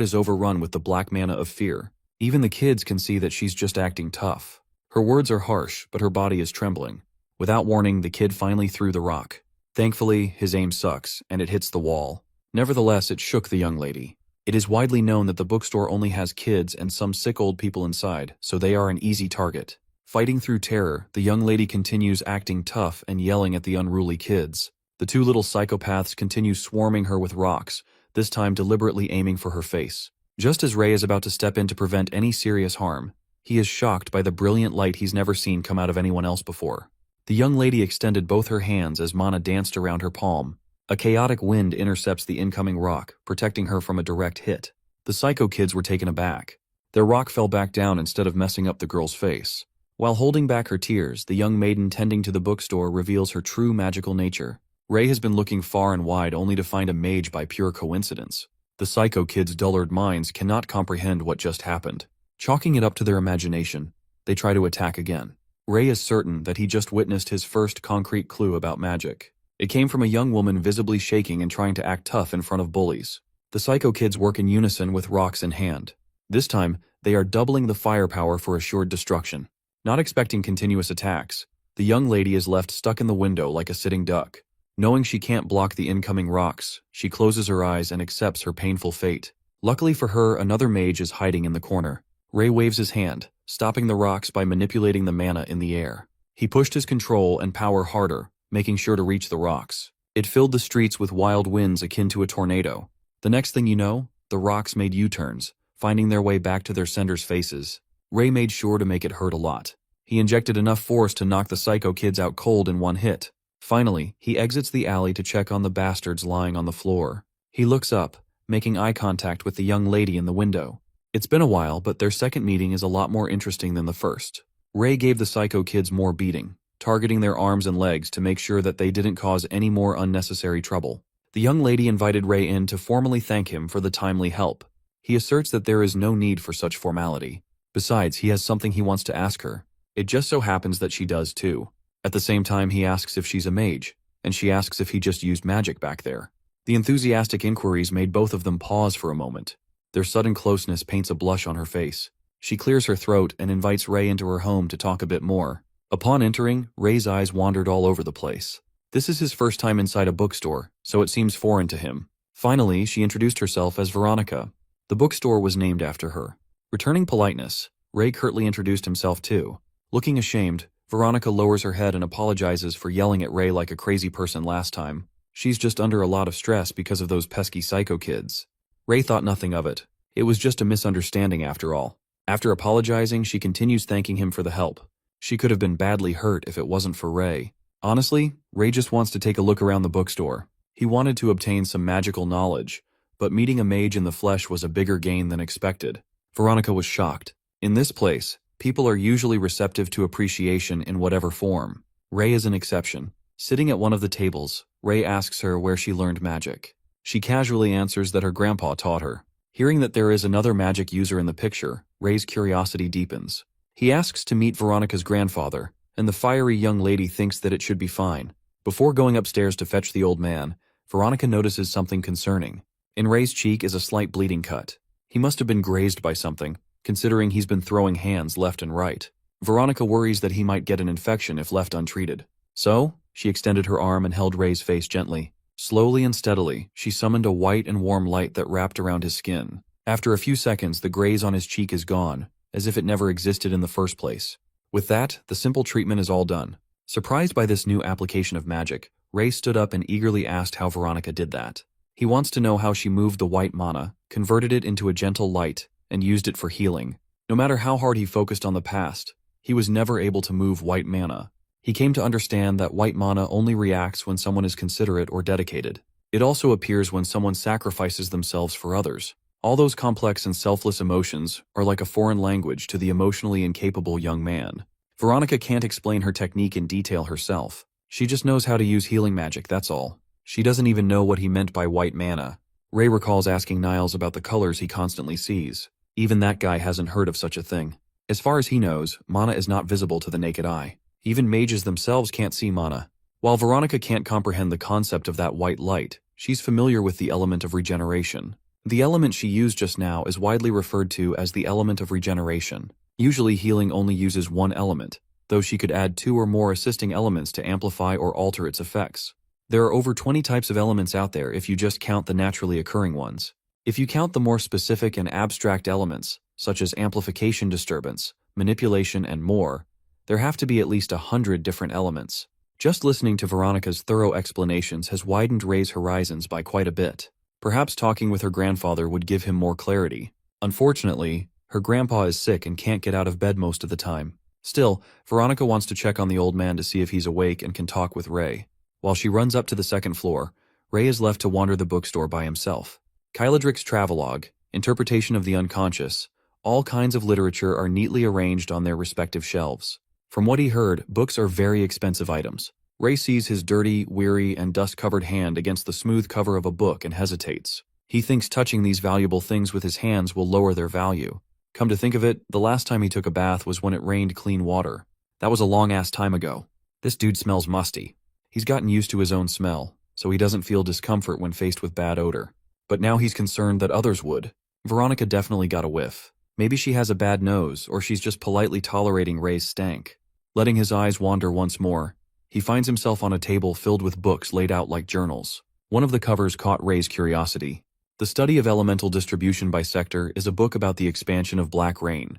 is overrun with the black mana of fear. Even the kids can see that she's just acting tough. Her words are harsh, but her body is trembling. Without warning, the kid finally threw the rock. Thankfully, his aim sucks, and it hits the wall. Nevertheless, it shook the young lady. It is widely known that the bookstore only has kids and some sick old people inside, so they are an easy target. Fighting through terror, the young lady continues acting tough and yelling at the unruly kids. The 2 little psychopaths continue swarming her with rocks, this time deliberately aiming for her face. Just as Ray is about to step in to prevent any serious harm, he is shocked by the brilliant light he's never seen come out of anyone else before. The young lady extended both her hands as mana danced around her palm. A chaotic wind intercepts the incoming rock, protecting her from a direct hit. The psycho kids were taken aback. Their rock fell back down instead of messing up the girl's face. While holding back her tears, the young maiden tending to the bookstore reveals her true magical nature. Ray has been looking far and wide only to find a mage by pure coincidence. The psycho kids' dullard minds cannot comprehend what just happened. Chalking it up to their imagination, they try to attack again. Ray is certain that he just witnessed his first concrete clue about magic. It came from a young woman visibly shaking and trying to act tough in front of bullies. The psycho kids work in unison with rocks in hand. This time, they are doubling the firepower for assured destruction. Not expecting continuous attacks, the young lady is left stuck in the window like a sitting duck. Knowing she can't block the incoming rocks, she closes her eyes and accepts her painful fate. Luckily for her, another mage is hiding in the corner. Ray waves his hand, stopping the rocks by manipulating the mana in the air. He pushed his control and power harder, making sure to reach the rocks. It filled the streets with wild winds akin to a tornado. The next thing you know, the rocks made U-turns, finding their way back to their senders' faces. Ray made sure to make it hurt a lot. He injected enough force to knock the psycho kids out cold in one hit. Finally, he exits the alley to check on the bastards lying on the floor. He looks up, making eye contact with the young lady in the window. It's been a while, but their second meeting is a lot more interesting than the first. Ray gave the psycho kids more beating, targeting their arms and legs to make sure that they didn't cause any more unnecessary trouble. The young lady invited Ray in to formally thank him for the timely help. He asserts that there is no need for such formality. Besides, he has something he wants to ask her. It just so happens that she does too. At the same time, he asks if she's a mage, and she asks if he just used magic back there. The enthusiastic inquiries made both of them pause for a moment. Their sudden closeness paints a blush on her face. She clears her throat and invites Ray into her home to talk a bit more. Upon entering, Ray's eyes wandered all over the place. This is his first time inside a bookstore, so it seems foreign to him. Finally, she introduced herself as Veronica. The bookstore was named after her. Returning politeness, Ray curtly introduced himself too. Looking ashamed, Veronica lowers her head and apologizes for yelling at Ray like a crazy person last time. She's just under a lot of stress because of those pesky psycho kids. Ray thought nothing of it. It was just a misunderstanding after all. After apologizing, she continues thanking him for the help. She could have been badly hurt if it wasn't for Ray. Honestly, Ray just wants to take a look around the bookstore. He wanted to obtain some magical knowledge, but meeting a mage in the flesh was a bigger gain than expected. Veronica was shocked. In this place, people are usually receptive to appreciation in whatever form. Ray is an exception. Sitting at one of the tables, Ray asks her where she learned magic. She casually answers that her grandpa taught her. Hearing that there is another magic user in the picture, Ray's curiosity deepens. He asks to meet Veronica's grandfather, and the fiery young lady thinks that it should be fine. Before going upstairs to fetch the old man, Veronica notices something concerning. In Ray's cheek is a slight bleeding cut. He must have been grazed by something, considering he's been throwing hands left and right. Veronica worries that he might get an infection if left untreated. So, she extended her arm and held Ray's face gently. Slowly and steadily, she summoned a white and warm light that wrapped around his skin. After a few seconds, the graze on his cheek is gone, as if it never existed in the first place. With that, the simple treatment is all done. Surprised by this new application of magic, Ray stood up and eagerly asked how Veronica did that. He wants to know how she moved the white mana, converted it into a gentle light, and used it for healing. No matter how hard he focused on the past, he was never able to move white mana. He came to understand that white mana only reacts when someone is considerate or dedicated. It also appears when someone sacrifices themselves for others. All those complex and selfless emotions are like a foreign language to the emotionally incapable young man. Veronica can't explain her technique in detail herself. She just knows how to use healing magic, that's all. She doesn't even know what he meant by white mana. Ray recalls asking Niles about the colors he constantly sees. Even that guy hasn't heard of such a thing. As far as he knows, mana is not visible to the naked eye. Even mages themselves can't see mana. While Veronica can't comprehend the concept of that white light, she's familiar with the element of regeneration. The element she used just now is widely referred to as the element of regeneration. Usually healing only uses one element, though she could add 2 or more assisting elements to amplify or alter its effects. There are over 20 types of elements out there if you just count the naturally occurring ones. If you count the more specific and abstract elements, such as amplification disturbance, manipulation, and more, there have to be at least 100 different elements. Just listening to Veronica's thorough explanations has widened Ray's horizons by quite a bit. Perhaps talking with her grandfather would give him more clarity. Unfortunately, her grandpa is sick and can't get out of bed most of the time. Still, Veronica wants to check on the old man to see if he's awake and can talk with Ray. While she runs up to the second floor, Ray is left to wander the bookstore by himself. Kyladric's travelogue, interpretation of the unconscious, all kinds of literature are neatly arranged on their respective shelves. From what he heard, books are very expensive items. Ray sees his dirty, weary, and dust-covered hand against the smooth cover of a book and hesitates. He thinks touching these valuable things with his hands will lower their value. Come to think of it, the last time he took a bath was when it rained clean water. That was a long-ass time ago. This dude smells musty. He's gotten used to his own smell, so he doesn't feel discomfort when faced with bad odor. But now he's concerned that others would. Veronica definitely got a whiff. Maybe she has a bad nose, or she's just politely tolerating Ray's stank. Letting his eyes wander once more, he finds himself on a table filled with books laid out like journals. One of the covers caught Ray's curiosity. The Study of Elemental Distribution by Sector is a book about the expansion of black rain.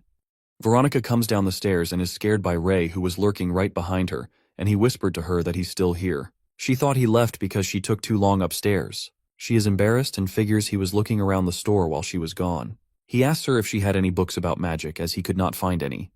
Veronica comes down the stairs and is scared by Ray, who was lurking right behind her, and he whispered to her that he's still here. She thought he left because she took too long upstairs. She is embarrassed and figures he was looking around the store while she was gone. He asks her if she had any books about magic, as he could not find any.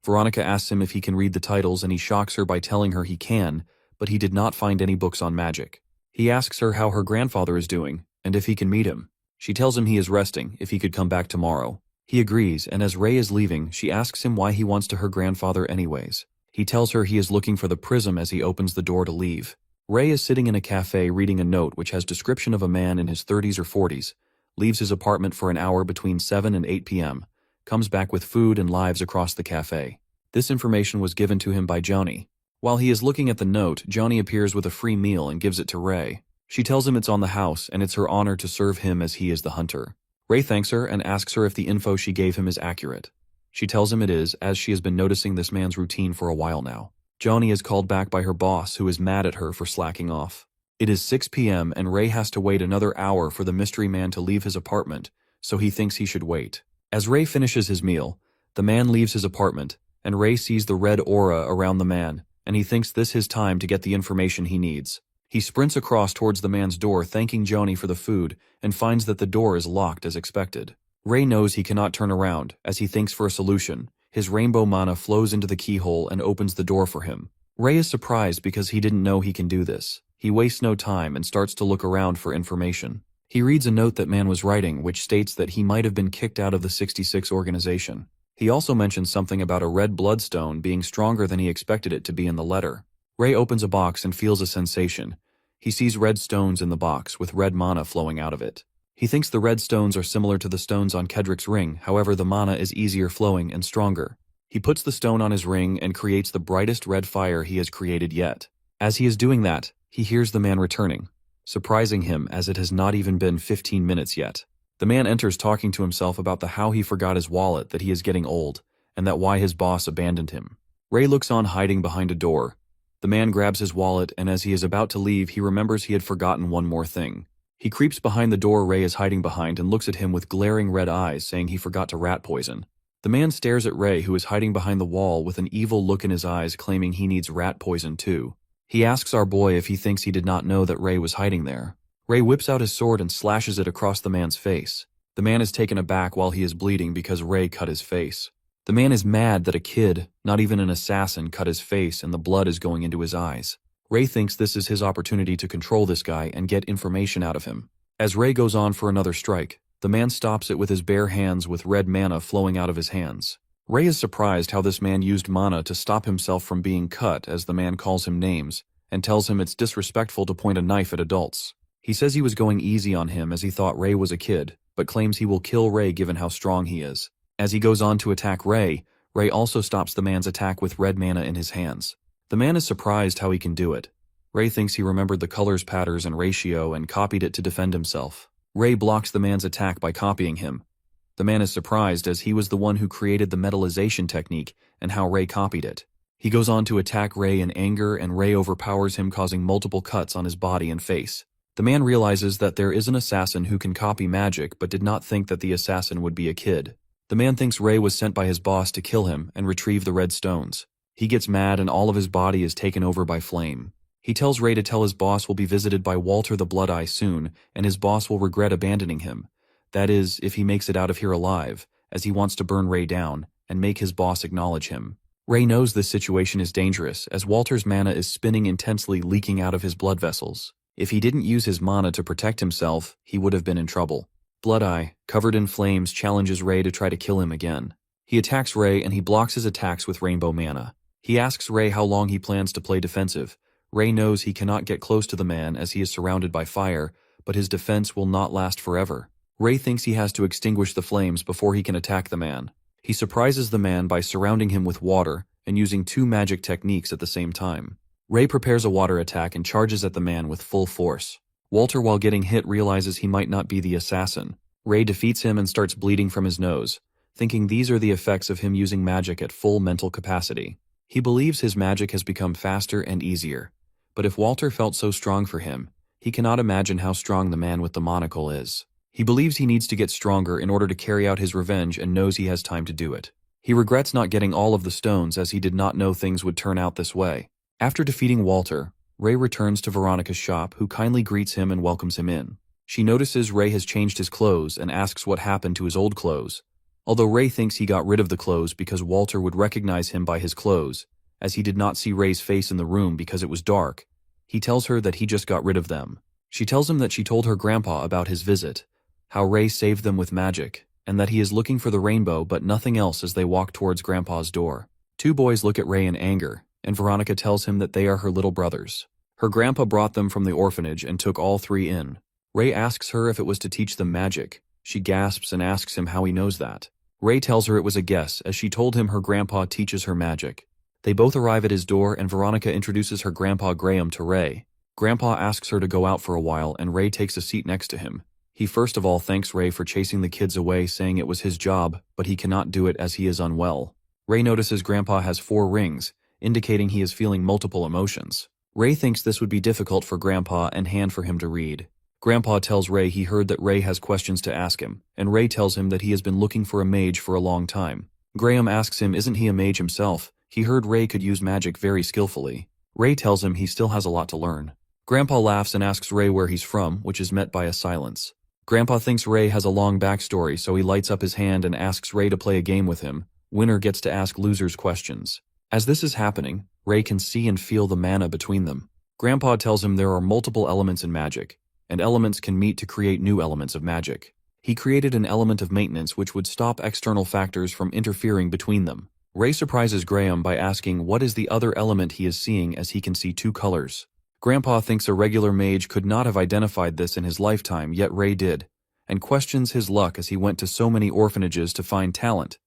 Veronica asks him if he can read the titles, and he shocks her by telling her he can, but he did not find any books on magic. He asks her how her grandfather is doing, and if he can meet him. She tells him he is resting, if he could come back tomorrow. He agrees, and as Ray is leaving, she asks him why he wants to her grandfather anyways. He tells her he is looking for the prism as he opens the door to leave. Ray is sitting in a cafe reading a note which has description of a man in his 30s or 40s, leaves his apartment for an hour between 7 and 8 p.m., comes back with food and lives across the cafe. This information was given to him by Joni. While he is looking at the note, Joni appears with a free meal and gives it to Ray. She tells him it's on the house and it's her honor to serve him as he is the hunter. Ray thanks her and asks her if the info she gave him is accurate. She tells him it is, as she has been noticing this man's routine for a while now. Joni is called back by her boss, who is mad at her for slacking off. It is 6 p.m. and Ray has to wait another hour for the mystery man to leave his apartment, so he thinks he should wait. As Ray finishes his meal, the man leaves his apartment, and Ray sees the red aura around the man, and he thinks this is his time to get the information he needs. He sprints across towards the man's door, thanking Joni for the food, and finds that the door is locked as expected. Ray knows he cannot turn around, as he thinks for a solution. His rainbow mana flows into the keyhole and opens the door for him. Ray is surprised because he didn't know he can do this. He wastes no time and starts to look around for information. He reads a note that Man was writing which states that he might have been kicked out of the 66 organization. He also mentions something about a red bloodstone being stronger than he expected it to be in the letter. Ray opens a box and feels a sensation. He sees red stones in the box with red mana flowing out of it. He thinks the red stones are similar to the stones on Kedrick's ring, however the mana is easier flowing and stronger. He puts the stone on his ring and creates the brightest red fire he has created yet. As he is doing that, he hears the man returning, surprising him as it has not even been 15 minutes yet. The man enters talking to himself about how he forgot his wallet, that he is getting old, and that why his boss abandoned him. Ray looks on hiding behind a door. The man grabs his wallet and as he is about to leave he remembers he had forgotten one more thing. He creeps behind the door Ray is hiding behind and looks at him with glaring red eyes saying he forgot to rat poison. The man stares at Ray who is hiding behind the wall with an evil look in his eyes claiming he needs rat poison too. He asks our boy if he thinks he did not know that Ray was hiding there. Ray whips out his sword and slashes it across the man's face. The man is taken aback while he is bleeding because Ray cut his face. The man is mad that a kid, not even an assassin, cut his face and the blood is going into his eyes. Ray thinks this is his opportunity to control this guy and get information out of him. As Ray goes on for another strike, the man stops it with his bare hands with red mana flowing out of his hands. Ray is surprised how this man used mana to stop himself from being cut as the man calls him names and tells him it's disrespectful to point a knife at adults. He says he was going easy on him as he thought Ray was a kid, but claims he will kill Ray given how strong he is. As he goes on to attack Ray, Ray also stops the man's attack with red mana in his hands. The man is surprised how he can do it. Ray thinks he remembered the colors, patterns, and ratio and copied it to defend himself. Ray blocks the man's attack by copying him. The man is surprised as he was the one who created the metallization technique and how Ray copied it. He goes on to attack Ray in anger and Ray overpowers him, causing multiple cuts on his body and face. The man realizes that there is an assassin who can copy magic but did not think that the assassin would be a kid. The man thinks Ray was sent by his boss to kill him and retrieve the red stones. He gets mad and all of his body is taken over by flame. He tells Ray to tell his boss will be visited by Walter the Blood Eye soon and his boss will regret abandoning him. That is, if he makes it out of here alive, as he wants to burn Ray down and make his boss acknowledge him. Ray knows this situation is dangerous as Walter's mana is spinning intensely, leaking out of his blood vessels. If he didn't use his mana to protect himself, he would have been in trouble. Blood Eye, covered in flames, challenges Ray to try to kill him again. He attacks Ray and he blocks his attacks with rainbow mana. He asks Ray how long he plans to play defensive. Ray knows he cannot get close to the man as he is surrounded by fire, but his defense will not last forever. Ray thinks he has to extinguish the flames before he can attack the man. He surprises the man by surrounding him with water and using two magic techniques at the same time. Ray prepares a water attack and charges at the man with full force. Walter, while getting hit, realizes he might not be the assassin. Ray defeats him and starts bleeding from his nose, thinking these are the effects of him using magic at full mental capacity. He believes his magic has become faster and easier. But if Walter felt so strong for him, he cannot imagine how strong the man with the monocle is. He believes he needs to get stronger in order to carry out his revenge and knows he has time to do it. He regrets not getting all of the stones as he did not know things would turn out this way. After defeating Walter, Ray returns to Veronica's shop, who kindly greets him and welcomes him in. She notices Ray has changed his clothes and asks what happened to his old clothes. Although Ray thinks he got rid of the clothes because Walter would recognize him by his clothes, as he did not see Ray's face in the room because it was dark, he tells her that he just got rid of them. She tells him that she told her grandpa about his visit, how Ray saved them with magic, and that he is looking for the rainbow but nothing else as they walk towards Grandpa's door. Two boys look at Ray in anger, and Veronica tells him that they are her little brothers. Her grandpa brought them from the orphanage and took all three in. Ray asks her if it was to teach them magic. She gasps and asks him how he knows that. Ray tells her it was a guess as she told him her grandpa teaches her magic. They both arrive at his door and Veronica introduces her grandpa Graham to Ray. Grandpa asks her to go out for a while and Ray takes a seat next to him. He first of all thanks Ray for chasing the kids away, saying it was his job, but he cannot do it as he is unwell. Ray notices Grandpa has 4 rings, indicating he is feeling multiple emotions. Ray thinks this would be difficult for Grandpa and hand for him to read. Grandpa tells Ray he heard that Ray has questions to ask him, and Ray tells him that he has been looking for a mage for a long time. Graham asks him isn't he a mage himself. He heard Ray could use magic very skillfully. Ray tells him he still has a lot to learn. Grandpa laughs and asks Ray where he's from, which is met by a silence. Grandpa thinks Ray has a long backstory, so he lights up his hand and asks Ray to play a game with him. Winner gets to ask losers questions. As this is happening, Ray can see and feel the mana between them. Grandpa tells him there are multiple elements in magic, and elements can meet to create new elements of magic. He created an element of maintenance which would stop external factors from interfering between them. Ray surprises Graham by asking what is the other element he is seeing, as he can see two colors. Grandpa thinks a regular mage could not have identified this in his lifetime, yet Ray did, and questions his luck as he went to so many orphanages to find talent.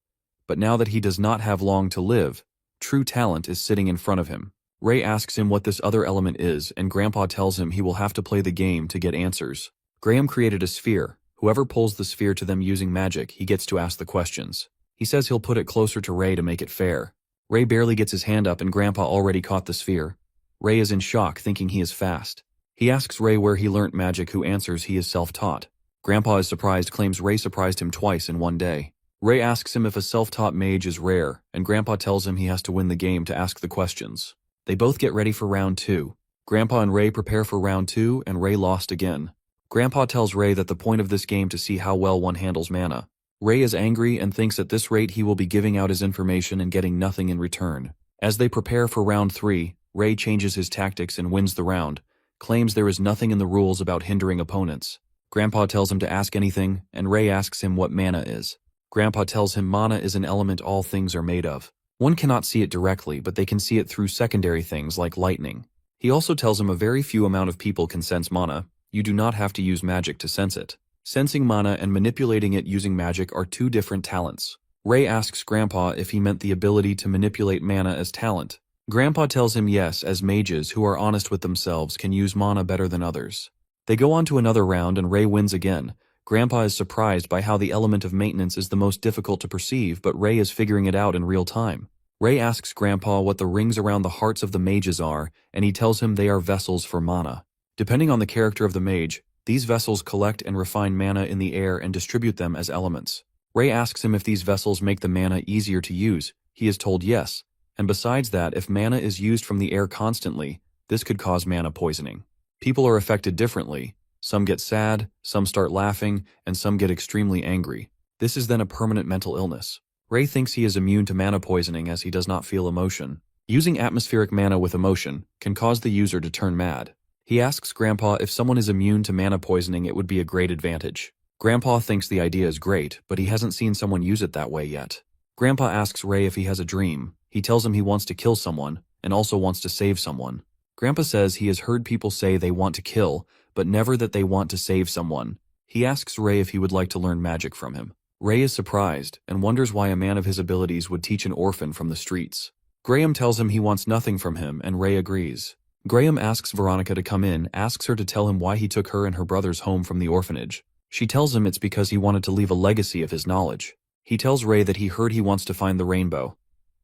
But now that he does not have long to live, true talent is sitting in front of him. Ray asks him what this other element is, and Grandpa tells him he will have to play the game to get answers. Graham created a sphere. Whoever pulls the sphere to them using magic, he gets to ask the questions. He says he'll put it closer to Ray to make it fair. Ray barely gets his hand up and Grandpa already caught the sphere. Ray is in shock, thinking he is fast. He asks Ray where he learnt magic, who answers he is self-taught. Grandpa is surprised, claims Ray surprised him twice in one day. Ray asks him if a self-taught mage is rare, and Grandpa tells him he has to win the game to ask the questions. They both get ready for round 2. Grandpa and Ray prepare for round 2, and Ray lost again. Grandpa tells Ray that the point of this game to see how well one handles mana. Ray is angry and thinks at this rate he will be giving out his information and getting nothing in return. As they prepare for round 3, Ray changes his tactics and wins the round, claims there is nothing in the rules about hindering opponents. Grandpa tells him to ask anything, and Ray asks him what mana is. Grandpa tells him mana is an element all things are made of. One cannot see it directly, but they can see it through secondary things like lightning. He also tells him a very few amount of people can sense mana. You do not have to use magic to sense it. Sensing mana and manipulating it using magic are two different talents. Ray asks Grandpa if he meant the ability to manipulate mana as talent. Grandpa tells him yes, as mages who are honest with themselves can use mana better than others. They go on to another round and Ray wins again. Grandpa is surprised by how the element of maintenance is the most difficult to perceive, but Ray is figuring it out in real time. Ray asks Grandpa what the rings around the hearts of the mages are, and he tells him they are vessels for mana. Depending on the character of the mage, these vessels collect and refine mana in the air and distribute them as elements. Ray asks him if these vessels make the mana easier to use. He is told yes, and besides that, if mana is used from the air constantly, this could cause mana poisoning. People are affected differently. Some get sad, some start laughing, and some get extremely angry. This is then a permanent mental illness. Ray thinks he is immune to mana poisoning as he does not feel emotion. Using atmospheric mana with emotion can cause the user to turn mad. He asks Grandpa if someone is immune to mana poisoning, it would be a great advantage. Grandpa thinks the idea is great, but he hasn't seen someone use it that way yet. Grandpa asks Ray if he has a dream. He tells him he wants to kill someone, and also wants to save someone. Grandpa says he has heard people say they want to kill, but never that they want to save someone. He asks Ray if he would like to learn magic from him. Ray is surprised, and wonders why a man of his abilities would teach an orphan from the streets. Graham tells him he wants nothing from him, and Ray agrees. Graham asks Veronica to come in, asks her to tell him why he took her and her brothers home from the orphanage. She tells him it's because he wanted to leave a legacy of his knowledge. He tells Ray that he heard he wants to find the rainbow.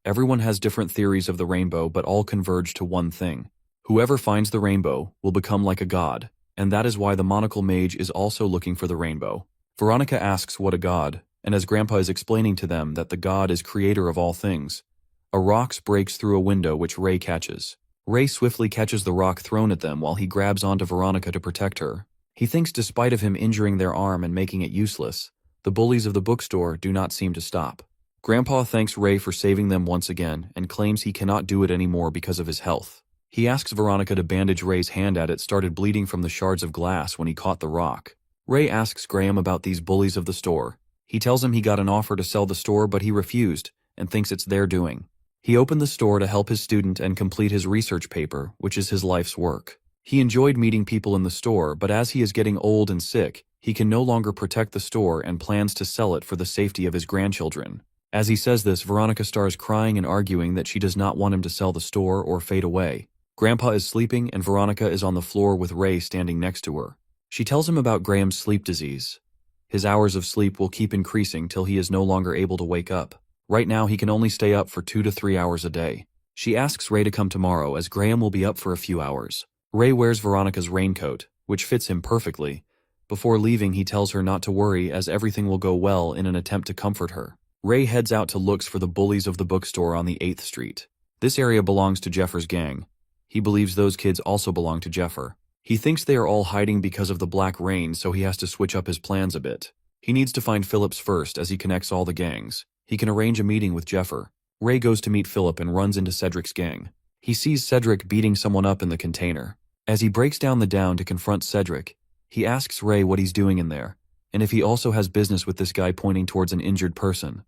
Everyone has different theories of the rainbow, but all converge to one thing. Whoever finds the rainbow will become like a god, and that is why the monocle mage is also looking for the rainbow. Veronica asks what a god, and as Grandpa is explaining to them that the god is creator of all things, a rock breaks through a window which Ray catches. Ray swiftly catches the rock thrown at them while he grabs onto Veronica to protect her. He thinks despite of him injuring their arm and making it useless, the bullies of the bookstore do not seem to stop. Grandpa thanks Ray for saving them once again and claims he cannot do it anymore because of his health. He asks Veronica to bandage Ray's hand as it started bleeding from the shards of glass when he caught the rock. Ray asks Graham about these bullies of the store. He tells him he got an offer to sell the store, but he refused and thinks it's their doing. He opened the store to help his student and complete his research paper, which is his life's work. He enjoyed meeting people in the store, but as he is getting old and sick, he can no longer protect the store and plans to sell it for the safety of his grandchildren. As he says this, Veronica starts crying and arguing that she does not want him to sell the store or fade away. Grandpa is sleeping and Veronica is on the floor with Ray standing next to her. She tells him about Graham's sleep disease. His hours of sleep will keep increasing till he is no longer able to wake up. Right now he can only stay up for 2 to 3 hours a day. She asks Ray to come tomorrow as Graham will be up for a few hours. Ray wears Veronica's raincoat, which fits him perfectly. Before leaving, he tells her not to worry as everything will go well in an attempt to comfort her. Ray heads out to look for the bullies of the bookstore on the 8th Street. This area belongs to Jeffer's gang. He believes those kids also belong to Jeffer. He thinks they are all hiding because of the black rain, so he has to switch up his plans a bit. He needs to find Phillips first as he connects all the gangs. He can arrange a meeting with Jeffer. Ray goes to meet Philip and runs into Cedric's gang. He sees Cedric beating someone up in the container. As he breaks down the down to confront Cedric, he asks Ray what he's doing in there, and if he also has business with this guy pointing towards an injured person.